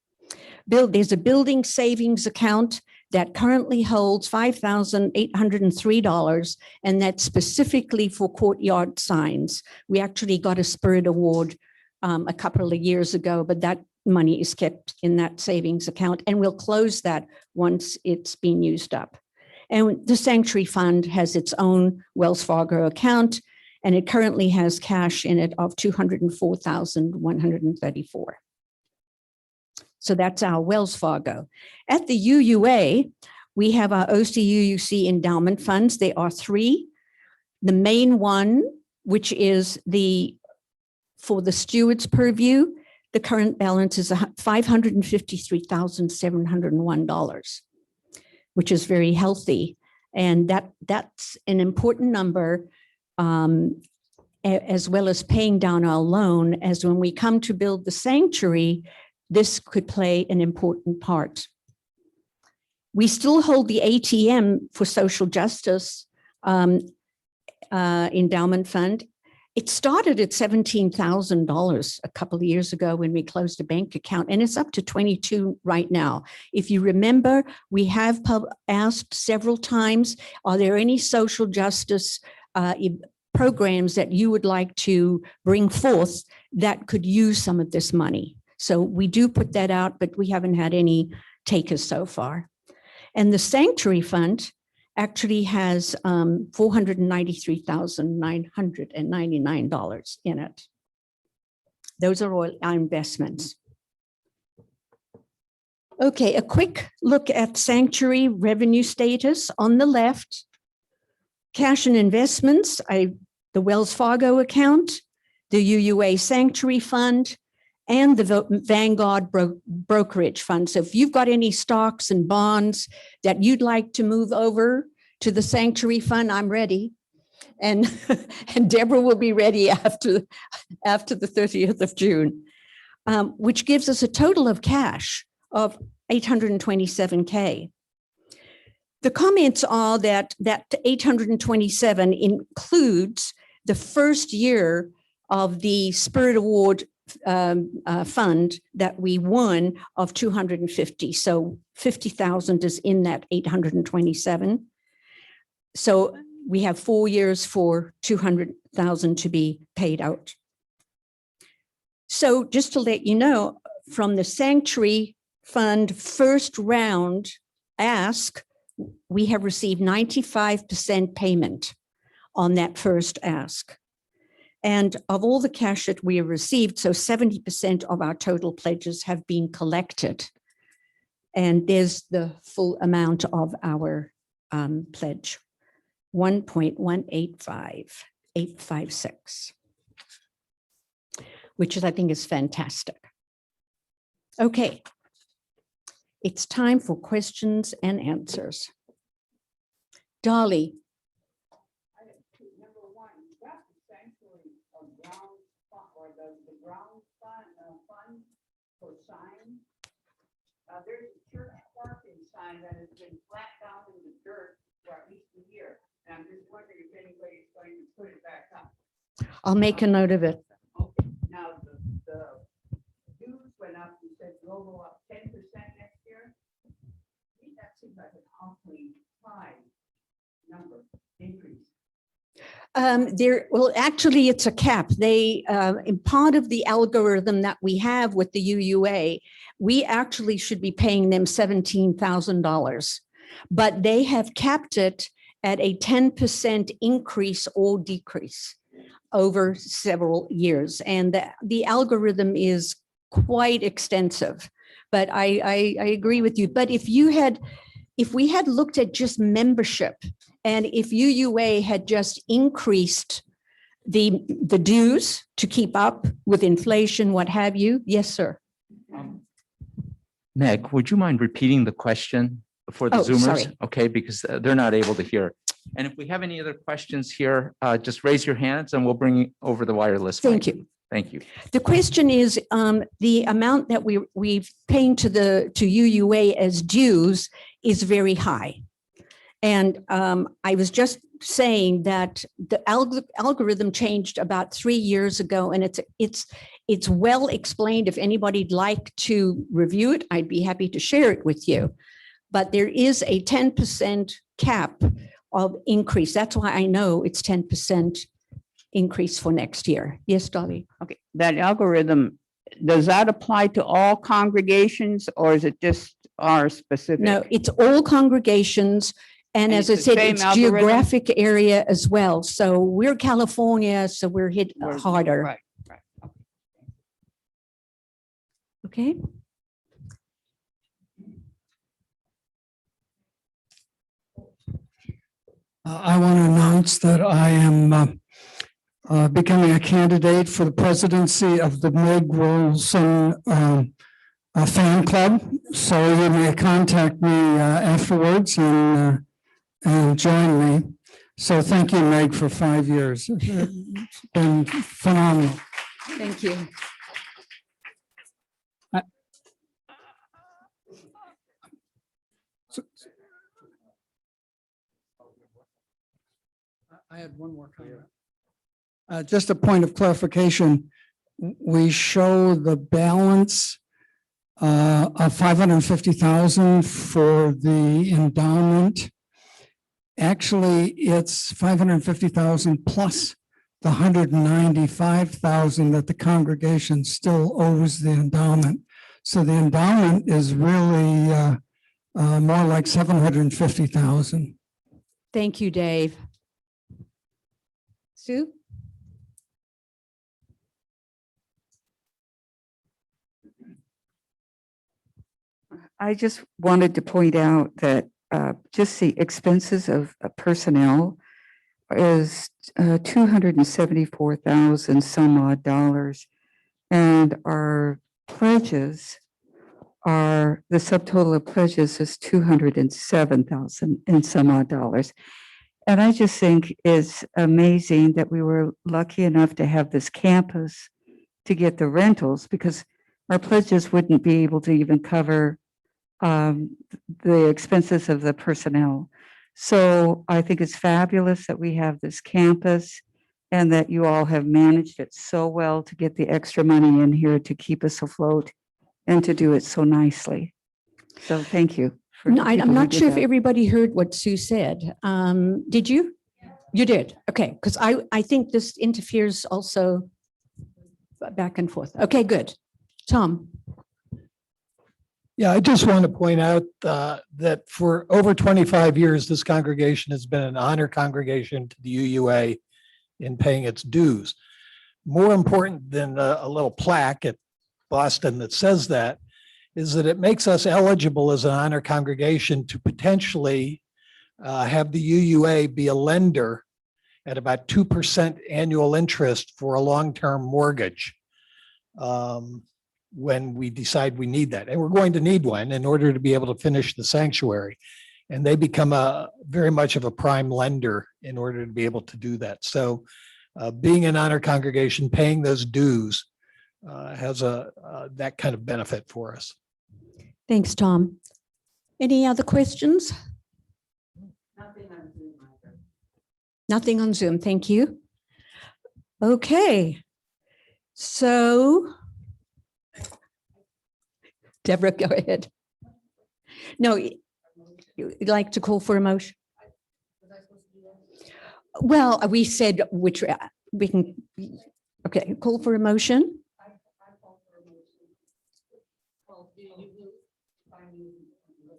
There's a building savings account that currently holds $5,803, and that's specifically for courtyard signs. We actually got a Spirit Award a couple of years ago, but that money is kept in that savings account, and we'll close that once it's been used up. And the Sanctuary Fund has its own Wells Fargo account, and it currently has cash in it of $204,134. So that's our Wells Fargo. At the UUA, we have our OCUUC endowment funds. There are three. The main one, which is for the Stewards purview, the current balance is $553,701, which is very healthy. And that's an important number, as well as paying down our loan, as when we come to build the sanctuary, this could play an important part. We still hold the ATM for social justice endowment fund. It started at $17,000 a couple of years ago when we closed a bank account, and it's up to 22 right now. If you remember, we have asked several times, are there any social justice programs that you would like to bring forth that could use some of this money? So we do put that out, but we haven't had any takers so far. And the Sanctuary Fund actually has $493,999 in it. Those are all our investments. Okay, a quick look at Sanctuary revenue status. On the left, cash and investments, the Wells Fargo account, the UUA Sanctuary Fund, and the Vanguard brokerage fund. So if you've got any stocks and bonds that you'd like to move over to the Sanctuary Fund, I'm ready. And Deborah will be ready after the 30th of June, which gives us a total of cash of $827K. The comments are that 827 includes the first year of the Spirit Award fund that we won of 250. So 50,000 is in that 827. So we have 4 years for 200,000 to be paid out. So just to let you know, from the Sanctuary Fund first round ask, we have received 95% payment on that first ask. And of all the cash that we have received, so 70% of our total pledges have been collected. And there's the full amount of our pledge, 1.185856, which I think is fantastic. Okay, it's time for questions and answers. Dolly. Number one, that's essentially a ground fund, or the ground fund for signs. There's a church parking sign that has been flat down in the dirt for at least a year. And I'm just wondering if anybody's going to put it back up. I'll make a note of it. Okay, now the dues went up, you said will go up 10% next year. I think that seems like an awfully high number increase. Well, actually, it's a cap. In part of the algorithm that we have with the UUA, we actually should be paying them $17,000, but they have capped it at a 10% increase or decrease over several years. And the algorithm is quite extensive, but I agree with you. But if we had looked at just membership, and if UUA had just increased the dues to keep up with inflation, what have you? Yes, sir. Meg, would you mind repeating the question for the Oh, Zoomers? sorry. Okay, because they're not able to hear. And if we have any other questions here, just raise your hands and we'll bring over the wireless mic. Thank you. Thank you. The question is, the amount that we've paying to UUA as dues is very high. And I was just saying that the algorithm changed about 3 years ago, and it's well explained. If anybody'd like to review it, I'd be happy to share it with you. But there is a 10% cap of increase. That's why I know it's 10% increase for next year. Yes, Dolly? Okay, that algorithm, does that apply to all congregations or is it just our specific? No, it's all congregations. And And as I it's the said, same it's algorithm? geographic area as well. So we're California, so we're hit We're- harder. Right, right. Okay. I want to announce that I am becoming a candidate for the presidency of the Meg Wilson fan club. So you may contact me afterwards and join me. So thank you, Meg, for 5 years. It's been phenomenal. Thank you. I had one more comment. Just a point of clarification. We show the balance of 550,000 for the endowment. Actually, it's 550,000 plus the 195,000 that the congregation still owes the endowment. So the endowment is really more like 750,000. Thank you, Dave. Sue? I just wanted to point out that just the expenses of personnel is 274,000 some odd dollars. And our pledges are, the subtotal of pledges is 207,000 and some odd dollars. And I just think it's amazing that we were lucky enough to have this campus to get the rentals, because our pledges wouldn't be able to even cover the expenses of the personnel. So I think it's fabulous that we have this campus and that you all have managed it so well to get the extra money in here to keep us afloat and to do it so nicely. So thank you. for No, the people I'm who not did sure if that. everybody heard what Sue said. Did you? You did. Okay, because I think this interferes also back and forth. Okay, good. Tom? Yeah, I just want to point out that for over 25 years, this congregation has been an honor congregation to the UUA in paying its dues. More important than a little plaque at Boston that says that is that it makes us eligible as an honor congregation to potentially have the UUA be a lender at about 2% annual interest for a long-term mortgage. When we decide we need that. And we're going to need one in order to be able to finish the sanctuary. And they become very much of a prime lender in order to be able to do that. So being an honor congregation, paying those dues has that kind of benefit for us. Thanks, Tom. Any other questions? Nothing on Zoom. Thank you. Okay. So Deborah, go ahead. No, you'd like to call for a motion? Well, we said which we can, okay, call for a motion.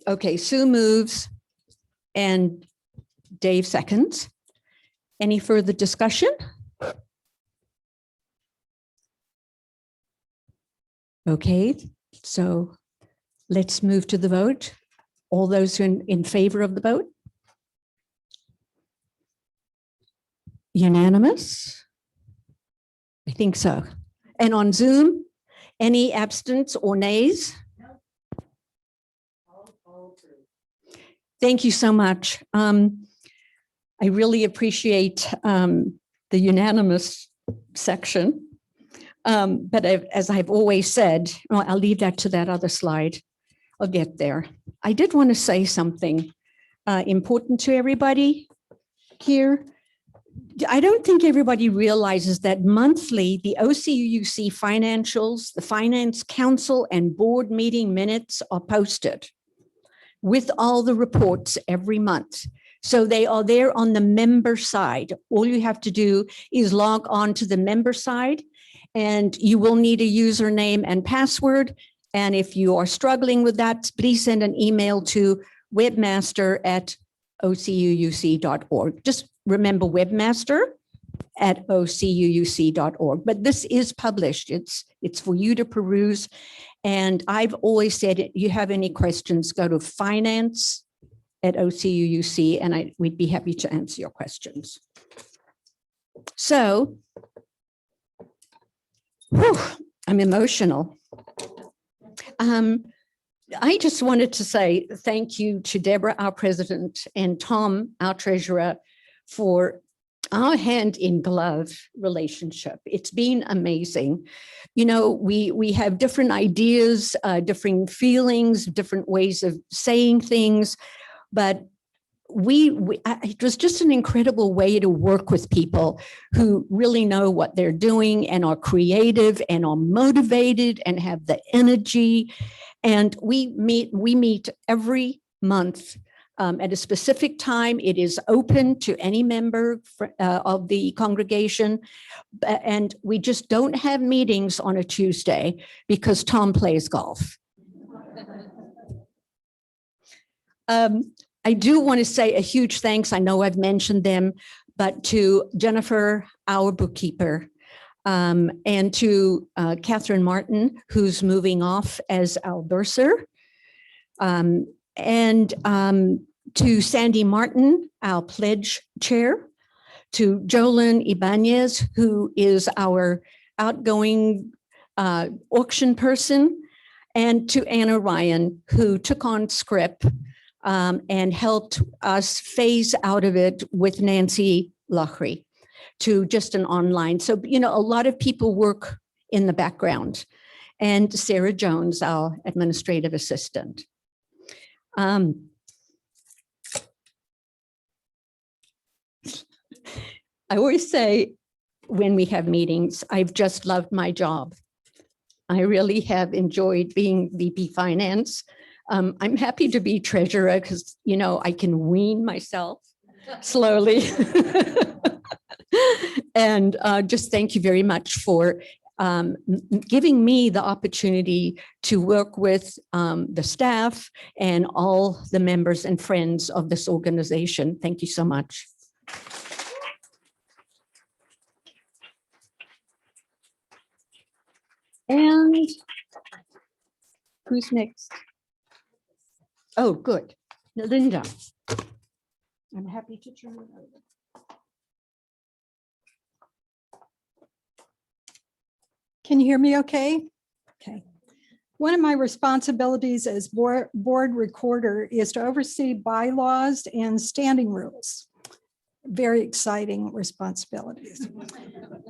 Okay, Sue moves and Dave seconds. Any further discussion? Okay, so let's move to the vote. All those who are in favor of the vote? Unanimous? I think so. And on Zoom, any abstinence or nays? Thank you so much. I really appreciate the unanimous section. But as I've always said, well, I'll leave that to that other slide. I'll get there. I did want to say something important to everybody here. I don't think everybody realizes that monthly, the OCUUC financials, the Finance Council and board meeting minutes are posted with all the reports every month. So they are there on the member side. All you have to do is log on to the member side, and you will need a username and password. And if you are struggling with that, please send an email to webmaster@ocuuc.org. Just remember webmaster@ocuuc.org. But this is published. It's for you to peruse. And I've always said, if you have any questions, go to finance@ocuuc, and we'd be happy to answer your questions. So, I'm emotional. I just wanted to say thank you to Deborah, our president, and Tom, our treasurer, for our hand in glove relationship. It's been amazing. You know, we have different ideas, different feelings, different ways of saying things, but it was just an incredible way to work with people who really know what they're doing and are creative and are motivated and have the energy. And we meet every month at a specific time. It is open to any member of the congregation. And we just don't have meetings on a Tuesday because Tom plays golf. I do want to say a huge thanks. I know I've mentioned them, but to Jennifer, our bookkeeper, and to Catherine Martin, who's moving off as our bursar, and to Sandy Martin, our pledge chair, to Joan Ibanez, who is our outgoing auction person, and to Anna Ryan, who took on script and helped us phase out of it with Nancy Lachry to just an online. So, you know, a lot of people work in the background, and Sarah Jones, our administrative assistant. I always say when we have meetings, I've just loved my job. I really have enjoyed being VP Finance. I'm happy to be treasurer because, you know, I can wean myself slowly. And just thank you very much for giving me the opportunity to work with the staff and all the members and friends of this organization. Thank you so much. And who's next? Oh, good. Linda. I'm happy to turn it over. Can you hear me okay? Okay. One of my responsibilities as board recorder is to oversee bylaws and standing rules. Very exciting responsibilities.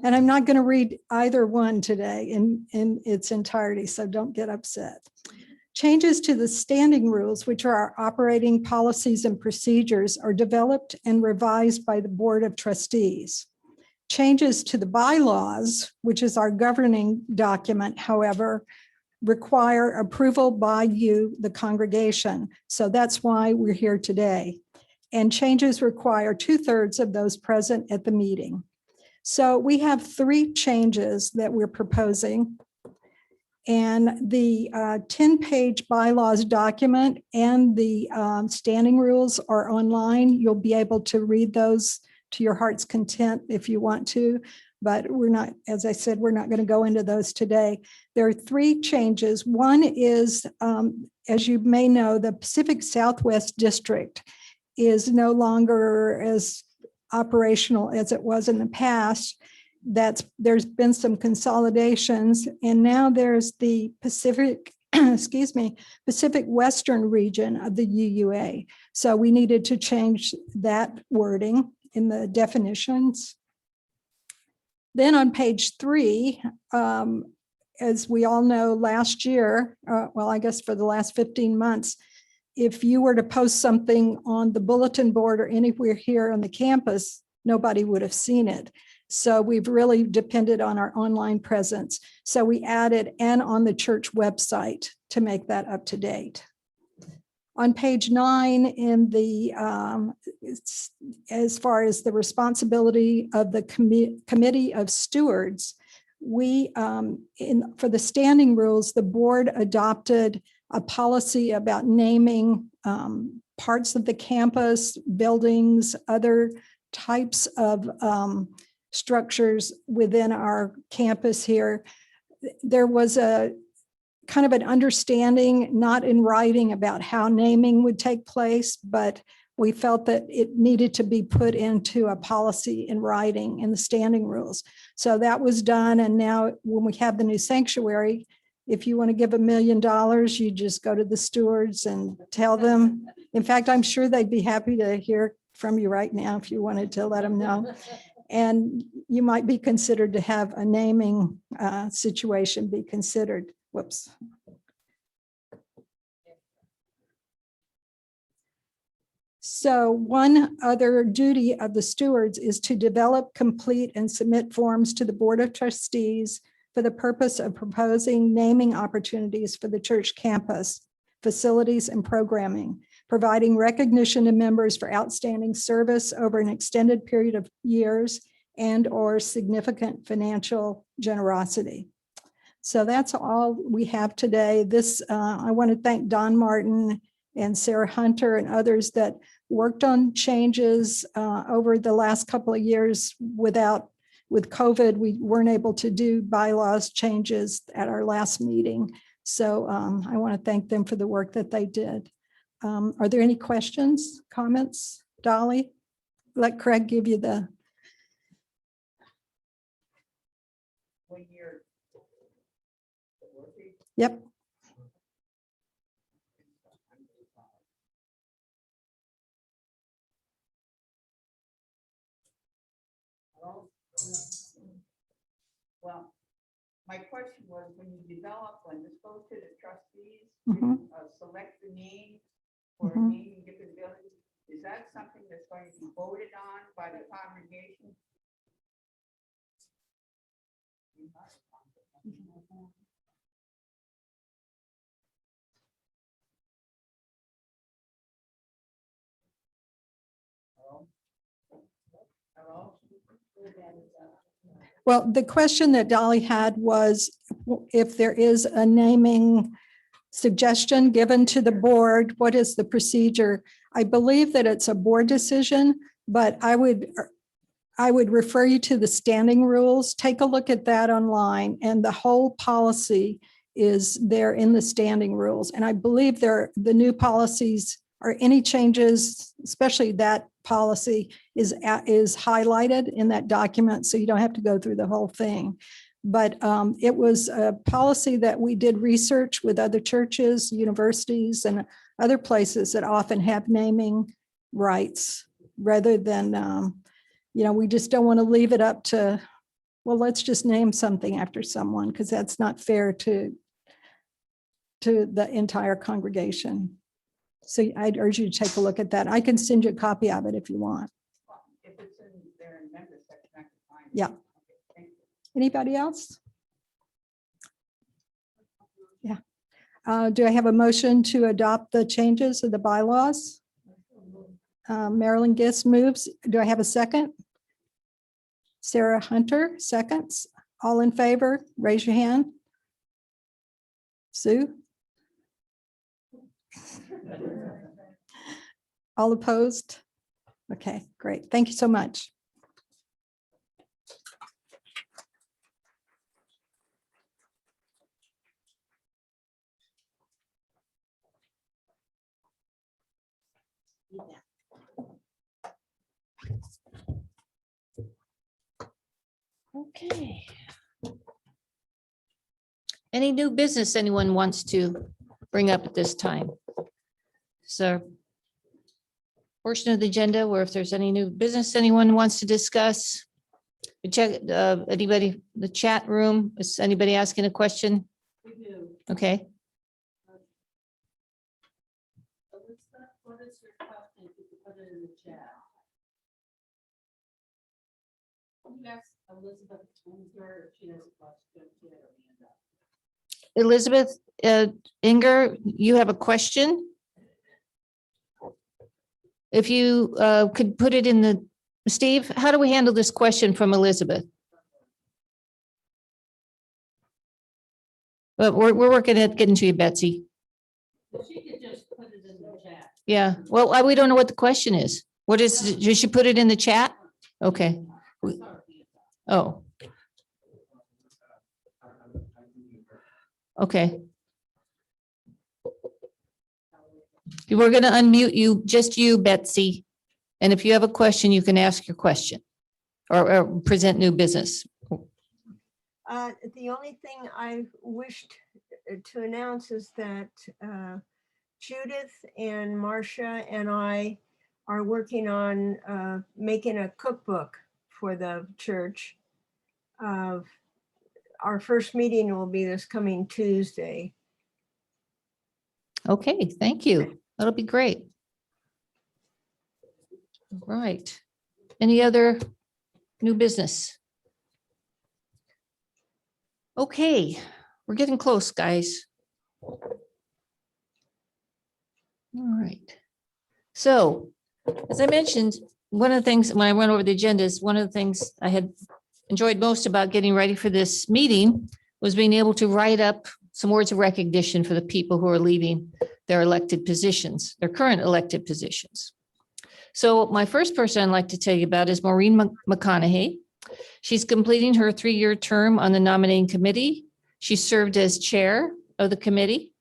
And I'm not going to read either one today in its entirety, so don't get upset. Changes to the standing rules, which are our operating policies and procedures, are developed and revised by the Board of Trustees. Changes to the bylaws, which is our governing document, however, require approval by you, the congregation. So that's why we're here today. And changes require 2/3 of those present at the meeting. So we have 3 changes that we're proposing. And the 10-page bylaws document and the standing rules are online. You'll be able to read those to your heart's content if you want to, but we're not, as I said, we're not going to go into those today. There are 3 changes. One is, as you may know, the Pacific Southwest District is no longer as operational as it was in the past. There's been some consolidations, and now there's the Pacific, excuse me, Pacific Western region of the UUA. So we needed to change that wording in the definitions. Then on page 3, as we all know, last year, well, I guess for the last 15 months, if you were to post something on the bulletin board or anywhere here on the campus, nobody would have seen it. So we've really depended on our online presence. So we added and on the church website to make that up to date. On page 9 in the, as far as the responsibility of the committee of stewards, we, for the standing rules, the board adopted a policy about naming parts of the campus, buildings, other types of structures within our campus here. There was a kind of an understanding, not in writing, about how naming would take place, but we felt that it needed to be put into a policy in writing in the standing rules. So that was done. And now when we have the new sanctuary, if you want to give $1 million, you just go to the stewards and tell them. In fact, I'm sure they'd be happy to hear from you right now if you wanted to let them know. And you might be considered to have a naming situation be considered. Whoops. So one other duty of the stewards is to develop, complete, and submit forms to the Board of Trustees for the purpose of proposing naming opportunities for the church campus, facilities, and programming, providing recognition to members for outstanding service over an extended period of years and/or significant financial generosity. So that's all we have today. This, I want to thank Don Martin and Sarah Hunter and others that worked on changes over the last couple of years. With COVID, we weren't able to do bylaws changes at our last meeting. So I want to thank them for the work that they did. Are there any questions, comments? Dolly, let Craig give you the. Yep. Well, my question was, when you develop one, this goes to the trustees, select the name for naming different buildings. Is that something that's going to be voted on by the congregation? Well, the question that Dolly had was if there is a naming suggestion given to the board, what is the procedure? I believe that it's a board decision, but I would refer you to the standing rules. Take a look at that online, and the whole policy is there in the standing rules. And I believe the new policies or any changes, especially that policy is highlighted in that document, so you don't have to go through the whole thing. But it was a policy that we did research with other churches, universities, and other places that often have naming rights rather than, we just don't want to leave it up to, well, let's just name something after someone, because that's not fair to the entire congregation. So I'd urge you to take a look at that. I can send you a copy of it if you want. If it's in there in members section, I can find it. Yeah. Okay, thank you. Anybody else? Yeah. Do I have a motion to adopt the changes of the bylaws? Marilyn Gist moves. Do I have a second? Sarah Hunter seconds. All in favor, raise your hand. Sue? All opposed? Okay, great. Thank you so much. Okay. Any new business anyone wants to bring up at this time? So portion of the agenda where if there's any new business anyone wants to discuss. We check anybody, the chat room. Is anybody asking a question? Okay. Elizabeth Inger, you have a question? If you could put it in the, Steve, how do we handle this question from Elizabeth? But we're working at getting to you, Betsy. Yeah, well, we don't know what the question is. What is, did she put it in the chat? Okay. Oh. Okay. We're going to unmute you, just you, Betsy. And if you have a question, you can ask your question or present new business. The only thing I wished to announce is that Judith and Marcia and I are working on making a cookbook for the church. Our first meeting will be this coming Tuesday. Okay, thank you. That'll be great. Right. Any other new business? Okay, we're getting close, guys. All right. So, as I mentioned, one of the things when I went over the agenda is one of the things I had enjoyed most about getting ready for this meeting was being able to write up some words of recognition for the people who are leaving their elected positions, their current elected positions. So my first person I'd like to tell you about is Maureen McConaughey. She's completing her 3-year term on the nominating committee. She served as chair of the committee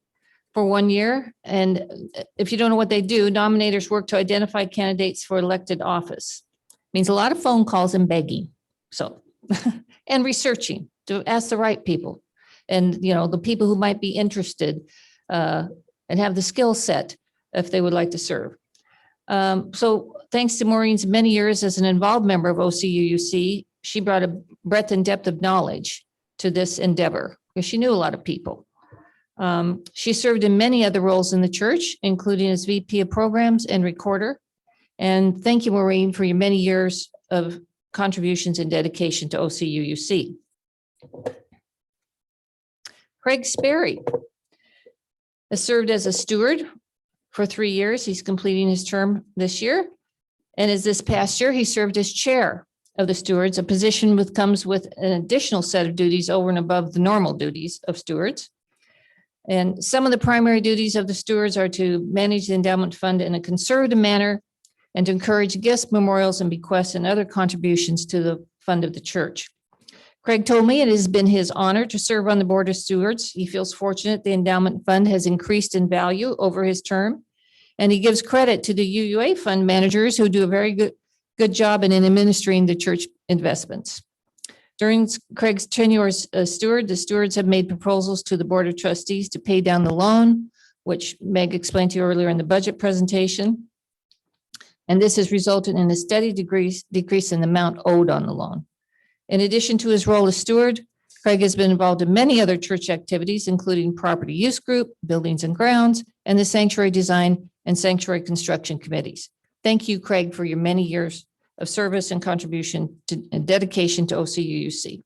for 1 year. And if you don't know what they do, nominators work to identify candidates for elected office. Means a lot of phone calls and begging. So, and researching to ask the right people and, you know, the people who might be interested and have the skill set if they would like to serve. So thanks to Maureen's many years as an involved member of OCUUC, she brought a breadth and depth of knowledge to this endeavor because she knew a lot of people. She served in many other roles in the church, including as VP of programs and recorder. And thank you, Maureen, for your many years of contributions and dedication to OCUUC. Craig Sperry has served as a steward for 3 years. He's completing his term this year. And as this past year, he served as chair of the stewards, a position that comes with an additional set of duties over and above the normal duties of stewards. And some of the primary duties of the stewards are to manage the endowment fund in a conservative manner and to encourage gifts, memorials, and bequests and other contributions to the fund of the church. Craig told me it has been his honor to serve on the board of stewards. He feels fortunate the endowment fund has increased in value over his term. And he gives credit to the UUA fund managers who do a very good job in administering the church investments. During Craig's tenure as a steward, the stewards have made proposals to the board of trustees to pay down the loan, which Meg explained to you earlier in the budget presentation. And this has resulted in a steady decrease in the amount owed on the loan. In addition to his role as steward, Craig has been involved in many other church activities, including property use group, buildings and grounds, and the sanctuary design and sanctuary construction committees. Thank you, Craig, for your many years of service and contribution to and dedication to OCUUC.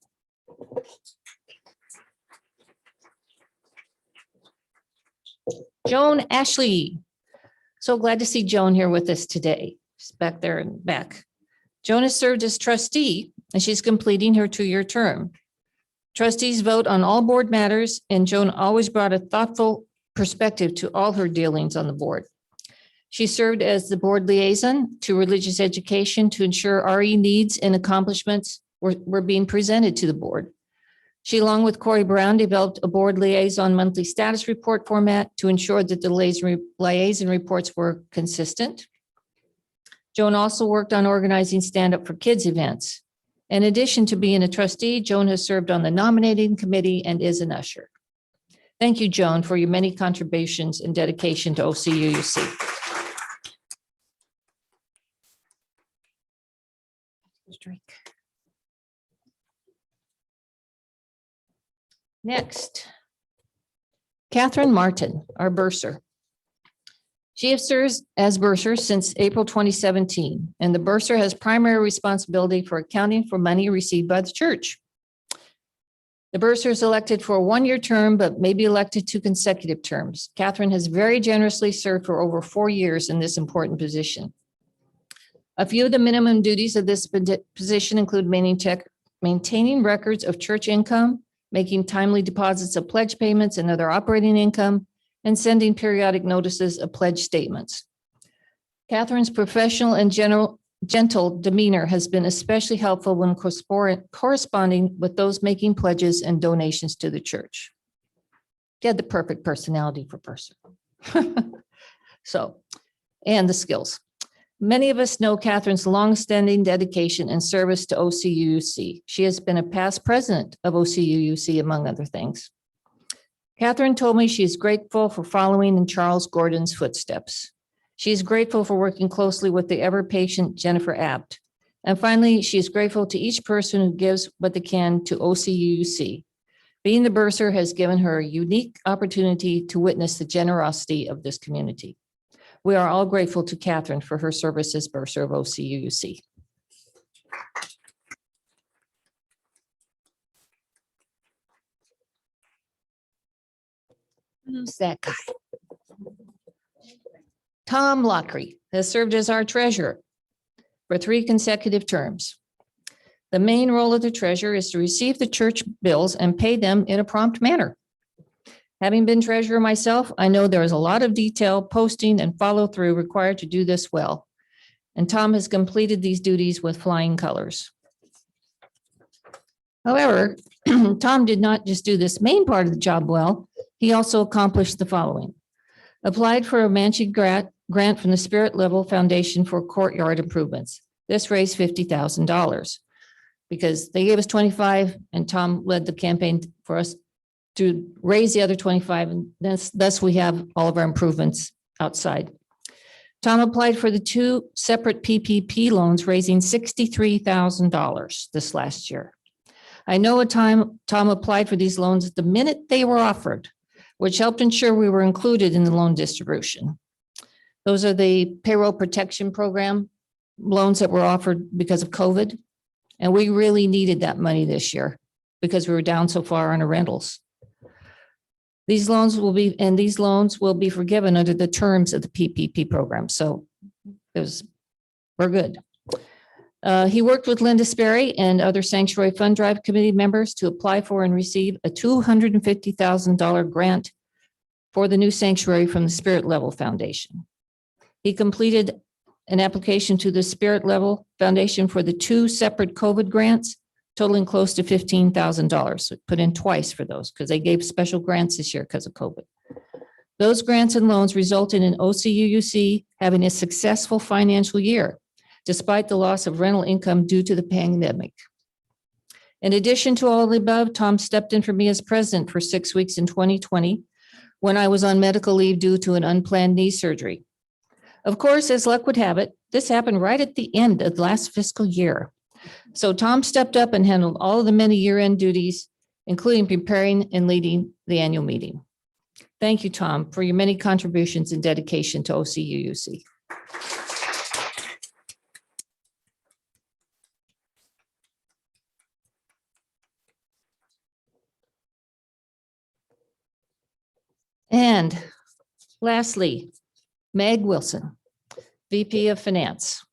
Joan Ashley. So glad to see Joan here with us today. She's back there and back. Joan has served as trustee and she's completing her 2-year term. Trustees vote on all board matters, and Joan always brought a thoughtful perspective to all her dealings on the board. She served as the board liaison to religious education to ensure RE needs and accomplishments were being presented to the board. She, along with Corey Brown, developed a board liaison monthly status report format to ensure that the liaison reports were consistent. Joan also worked on organizing Stand Up for Kids events. In addition to being a trustee, Joan has served on the nominating committee and is an usher. Thank you, Joan, for your many contributions and dedication to OCUUC. Next, Catherine Martin, our bursar. She has served as Bursar since April 2017, and the Bursar has primary responsibility for accounting for money received by the church. The Bursar is elected for a one-year term, but may be elected to consecutive terms. Catherine has very generously served for over 4 years in this important position. A few of the minimum duties of this position include maintaining records of church income, making timely deposits of pledge payments and other operating income, and sending periodic notices of pledge statements. Catherine's professional and gentle demeanor has been especially helpful when corresponding with those making pledges and donations to the church. She had the perfect personality for Bursar. And the skills. Many of us know Catherine's longstanding dedication and service to OCUUC. She has been a past president of OCUUC, among other things. Catherine told me she is grateful for following in Charles Gordon's footsteps. She is grateful for working closely with the ever-patient Jennifer Abt. And finally, she is grateful to each person who gives what they can to OCUUC. Being the Bursar has given her a unique opportunity to witness the generosity of this community. We are all grateful to Catherine for her service as Bursar of OCUUC. Who's that guy? Tom Lockery has served as our treasurer for 3 consecutive terms. The main role of the treasurer is to receive the church bills and pay them in a prompt manner. Having been treasurer myself, I know there is a lot of detail, posting, and follow through required to do this well. And Tom has completed these duties with flying colors. However, Tom did not just do this main part of the job well, he also accomplished the following. Applied for a matching grant from the Spirit Level Foundation for courtyard improvements. This raised $50,000 because they gave us 25 and Tom led the campaign for us to raise the other 25, and thus we have all of our improvements outside. Tom applied for the 2 separate PPP loans, raising $63,000 this last year. I know at time Tom applied for these loans the minute they were offered, which helped ensure we were included in the loan distribution. Those are the payroll protection program loans that were offered because of COVID. And we really needed that money this year because we were down so far on our rentals. These loans will be forgiven under the terms of the PPP program. So we're good. He worked with Linda Sperry and other Sanctuary Fund Drive Committee members to apply for and receive a $250,000 grant for the new sanctuary from the Spirit Level Foundation. He completed an application to the Spirit Level Foundation for the 2 separate COVID grants, totaling close to $15,000. So put in twice for those because they gave special grants this year because of COVID. Those grants and loans resulted in OCUUC having a successful financial year, despite the loss of rental income due to the pandemic. In addition to all the above, Tom stepped in for me as president for 6 weeks in 2020 when I was on medical leave due to an unplanned knee surgery. Of course, as luck would have it, this happened right at the end of the last fiscal year. So Tom stepped up and handled all of the many year-end duties, including preparing and leading the annual meeting. Thank you, Tom, for your many contributions and dedication to OCUUC. And lastly, Meg Wilson, VP of Finance.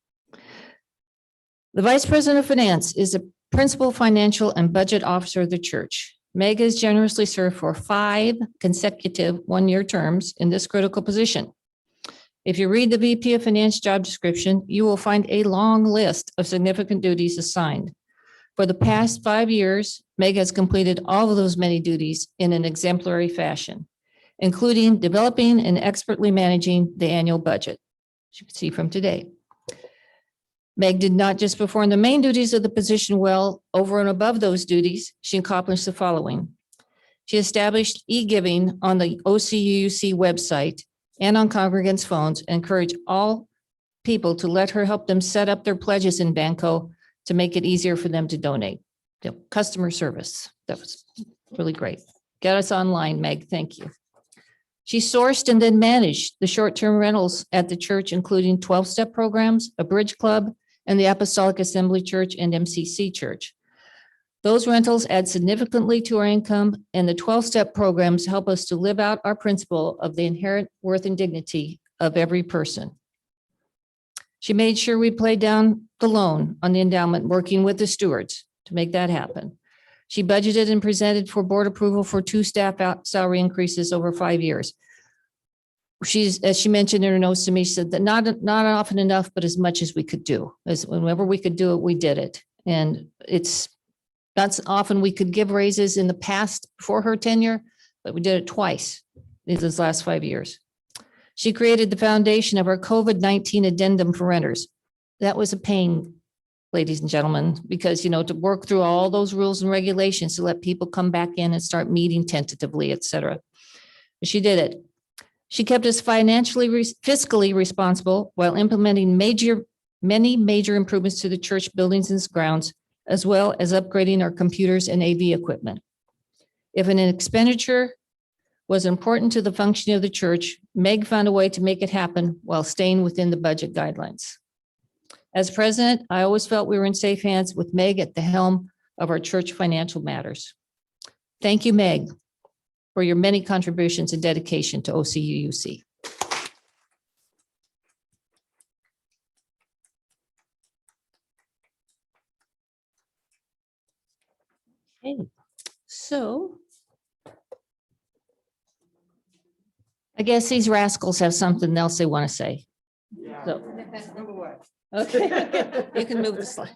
The Vice President of Finance is the principal financial and budget officer of the church. Meg has generously served for 5 consecutive one-year terms in this critical position. If you read the VP of Finance job description, you will find a long list of significant duties assigned. For the past 5 years, Meg has completed all of those many duties in an exemplary fashion, including developing and expertly managing the annual budget, as you can see from today. Meg did not just perform the main duties of the position well. Over and above those duties, she accomplished the following. She established e-giving on the OCUUC website and on congregants' phones, and encouraged all people to let her help them set up their pledges in Banco to make it easier for them to donate. Customer service, that was really great. Get us online, Meg, thank you. She sourced and then managed the short-term rentals at the church, including 12-step programs, a bridge club, and the Apostolic Assembly Church and MCC Church. Those rentals add significantly to our income, and the 12-step programs help us to live out our principle of the inherent worth and dignity of every person. She made sure we paid down the loan on the endowment, working with the stewards to make that happen. She budgeted and presented for board approval for 2 staff salary increases over 5 years. She's, as she mentioned in her notes to me, she said that not often enough, but as much as we could do. As whenever we could do it, we did it. And that's often we could give raises in the past before her tenure, but we did it twice in these last 5 years. She created the foundation of our COVID-19 addendum for renters. That was a pain, ladies and gentlemen, because, you know, to work through all those rules and regulations to let people come back in and start meeting tentatively, et cetera. But she did it. She kept us fiscally responsible while implementing many major improvements to the church buildings and grounds, as well as upgrading our computers and AV equipment. If an expenditure was important to the functioning of the church, Meg found a way to make it happen while staying within the budget guidelines. As president, I always felt we were in safe hands with Meg at the helm of our church financial matters. Thank you, Meg, for your many contributions and dedication to OCUUC. Okay, so I guess these rascals have something else they want to say. So, okay, you can move the slide.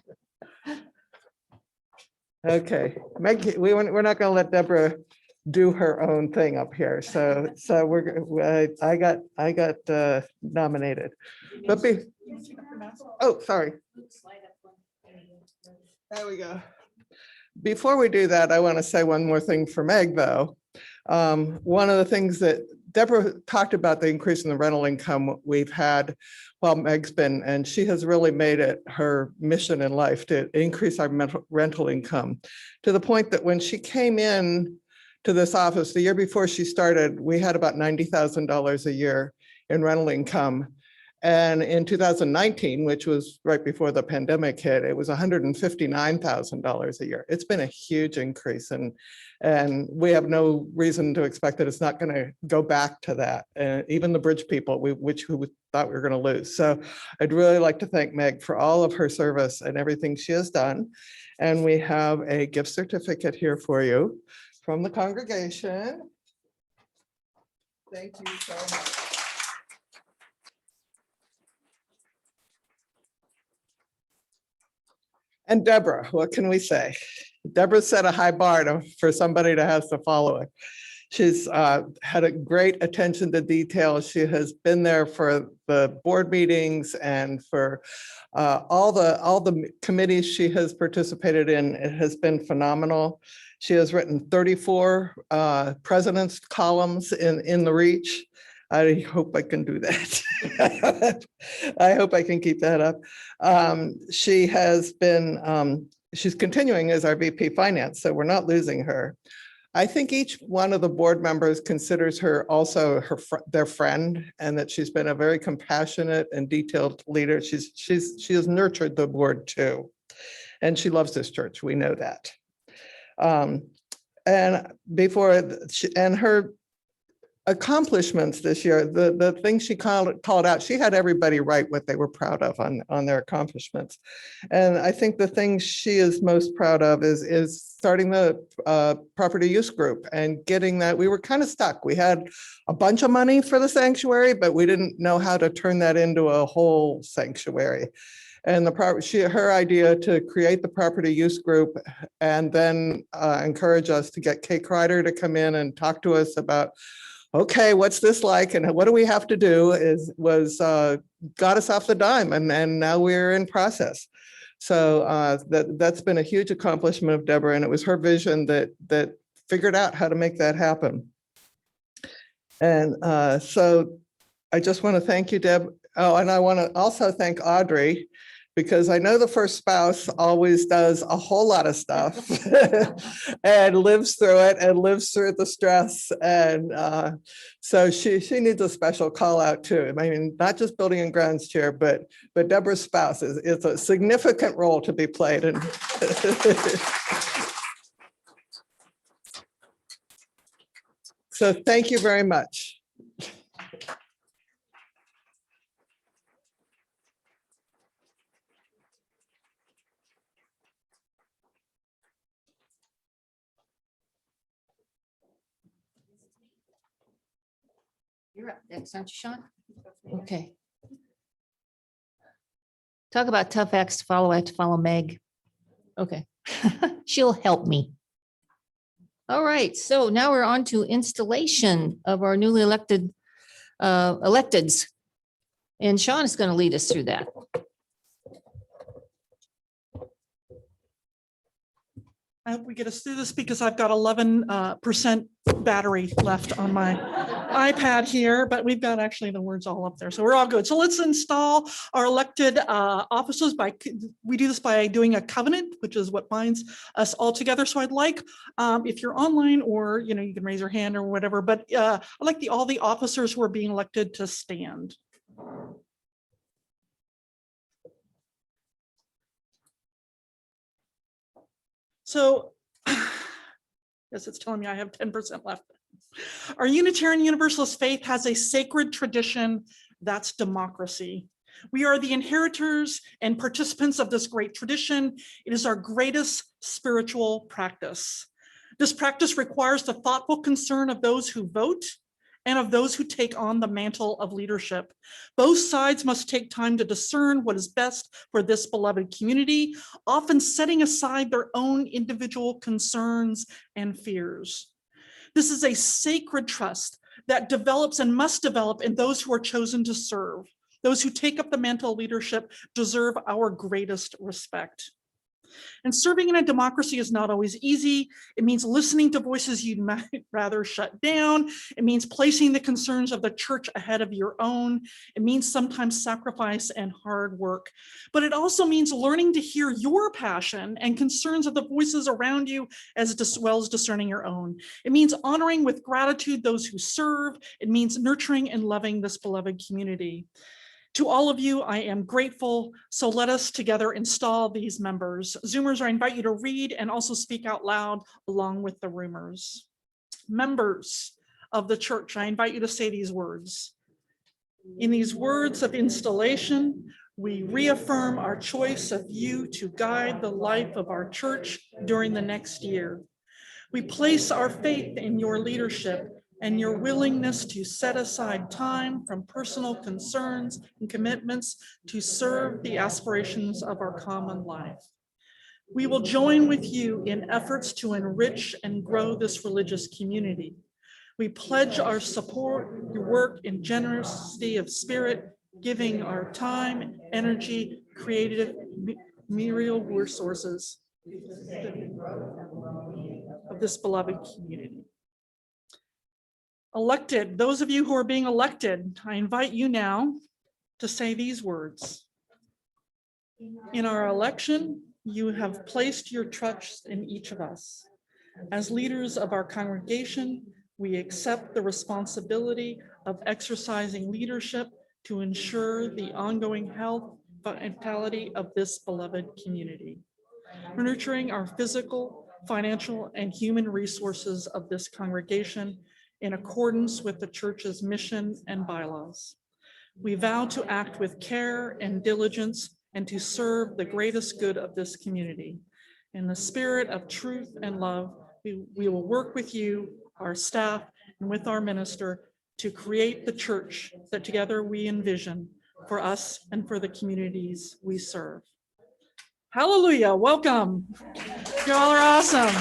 Okay, Meg, we're not going to let Deborah do her own thing up here. So I got nominated. But oh, sorry. There we go. Before we do that, I want to say one more thing for Meg, though. One of the things that Deborah talked about, the increase in the rental income we've had while Meg's been, and she has really made it her mission in life to increase our rental income, to the point that when she came in to this office the year before she started, we had about $90,000 a year in rental income. And in 2019, which was right before the pandemic hit, it was $159,000 a year. It's been a huge increase, and we have no reason to expect that it's not going to go back to that. Even the bridge people, who thought we were going to lose. So I'd really like to thank Meg for all of her service and everything she has done. And we have a gift certificate here for you from the congregation. Thank you so much. And Deborah, what can we say? Deborah set a high bar for somebody to have to follow it. She's had a great attention to detail. She has been there for the board meetings and for all the committees she has participated in. It has been phenomenal. She has written 34 president's columns in the Reach. I hope I can do that. I hope I can keep that up. She has been, she's continuing as our VP Finance, so we're not losing her. I think each one of the board members considers her also their friend, and that she's been a very compassionate and detailed leader. She has nurtured the board too, and she loves this church. We know that. And her accomplishments this year, the thing she called out, she had everybody write what they were proud of on their accomplishments. And I think the thing she is most proud of is starting the property use group and getting that. We were kind of stuck. We had a bunch of money for the sanctuary, but we didn't know how to turn that into a whole sanctuary. And her idea to create the property use group and then encourage us to get Kay Kreider to come in and talk to us about, okay, what's this like and what do we have to do, got us off the dime, and now we're in process. So that's been a huge accomplishment of Deborah, and it was her vision that figured out how to make that happen. And so I just want to thank you, Deb. Oh, and I want to also thank Audrey, because I know the first spouse always does a whole lot of stuff and lives through it and lives through the stress. And so she needs a special call out too. I mean, not just building and grounds chair, but Deborah's spouse is a significant role to be played. And so thank you very much. You're up next, aren't you, Sean? Okay. Talk about tough acts to follow. I have to follow Meg. Okay. She'll help me. All right, so now we're on to installation of our newly elected electeds. And Sean is going to lead us through that. I hope we get us through this because I've got 11% battery left on my iPad here, but we've got actually the words all up there. So we're all good. So let's install our elected officers we do this by doing a covenant, which is what binds us all together. So I'd like, if you're online or, you can raise your hand or whatever, but I'd like all the officers who are being elected to stand. So, yes, it's telling me I have 10% left. Our Unitarian Universalist faith has a sacred tradition, that's democracy. We are the inheritors and participants of this great tradition. It is our greatest spiritual practice. This practice requires the thoughtful concern of those who vote and of those who take on the mantle of leadership. Both sides must take time to discern what is best for this beloved community, often setting aside their own individual concerns and fears. This is a sacred trust that develops and must develop in those who are chosen to serve. Those who take up the mantle of leadership deserve our greatest respect. And serving in a democracy is not always easy. It means listening to voices you'd might rather shut down. It means placing the concerns of the church ahead of your own. It means sometimes sacrifice and hard work. But it also means learning to hear your passion and concerns of the voices around you as well as discerning your own. It means honoring with gratitude those who serve. It means nurturing and loving this beloved community. To all of you, I am grateful. So let us together install these members. Zoomers, I invite you to read and also speak out loud along with the roomers. Members of the church, I invite you to say these words. In these words of installation, we reaffirm our choice of you to guide the life of our church during the next year. We place our faith in your leadership and your willingness to set aside time from personal concerns and commitments to serve the aspirations of our common life. We will join with you in efforts to enrich and grow this religious community. We pledge our support, your work in generosity of spirit, giving our time, energy, creative, material resources of this beloved community. Elected, those of you who are being elected, I invite you now to say these words. In our election, you have placed your trust in each of us. As leaders of our congregation, we accept the responsibility of exercising leadership to ensure the ongoing health and vitality of this beloved community. We're nurturing our physical, financial, and human resources of this congregation in accordance with the church's mission and bylaws. We vow to act with care and diligence and to serve the greatest good of this community. In the spirit of truth and love, we will work with you, our staff, and with our minister to create the church that together we envision for us and for the communities we serve. Hallelujah, welcome. Y'all are awesome.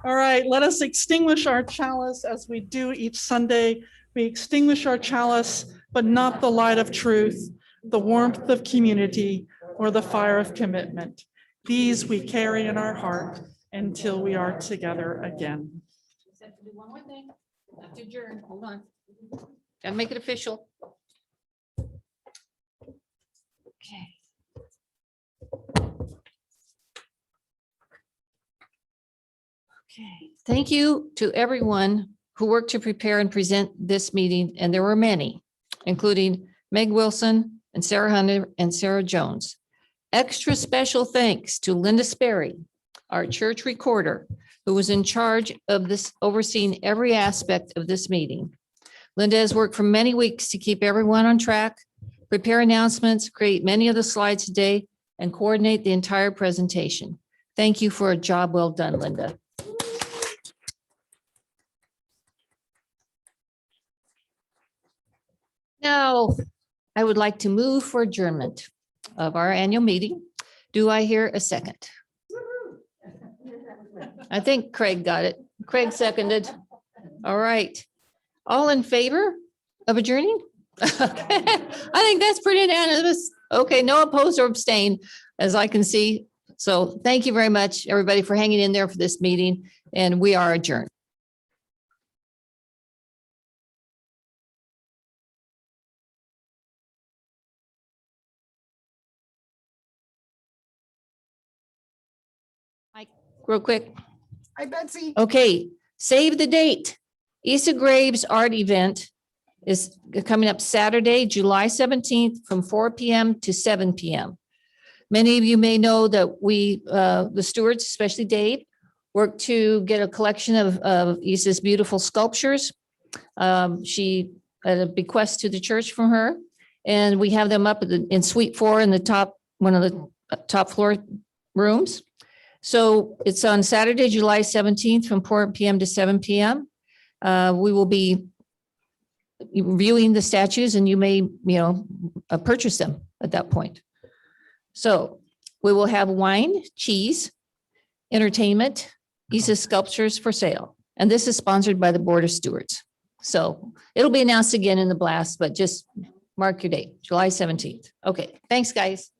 All right, let us extinguish our chalice as we do each Sunday. We extinguish our chalice, but not the light of truth, the warmth of community, or the fire of commitment. These we carry in our heart until we are together again. One more thing. Have to adjourn. Hold on. Gotta make it official. Okay, thank you to everyone who worked to prepare and present this meeting, and there were many, including Meg Wilson and Sarah Hunter and Sarah Jones. Extra special thanks to Linda Sperry, our church recorder, who was in charge of this, overseeing every aspect of this meeting. Linda has worked for many weeks to keep everyone on track, prepare announcements, create many of the slides today, and coordinate the entire presentation. Thank you for a job well done, Linda. Now, I would like to move for adjournment of our annual meeting. Do I hear a second? I think Craig got it. Craig seconded. All right. All in favor of adjourning? I think that's pretty unanimous. Okay, no opposed or abstain, as I can see. So thank you very much, everybody, for hanging in there for this meeting, and we are adjourned. Mike, real quick. Hi, Betsy. Okay, save the date. Issa Graves Art Event is coming up Saturday, July 17th from 4 p.m. to 7 p.m. Many of you may know that we, the stewards, especially Dave, worked to get a collection of Issa's beautiful sculptures. She had a bequest to the church from her, and we have them up in Suite 4 in the top, one of the top floor rooms. So it's on Saturday, July 17th from 4 p.m. to 7 p.m. We will be reviewing the statues, and you may, purchase them at that point. So we will have wine, cheese, entertainment, Issa sculptures for sale. And this is sponsored by the Board of Stewards. So it'll be announced again in the blast, but just mark your date, July 17th. Okay, thanks, guys.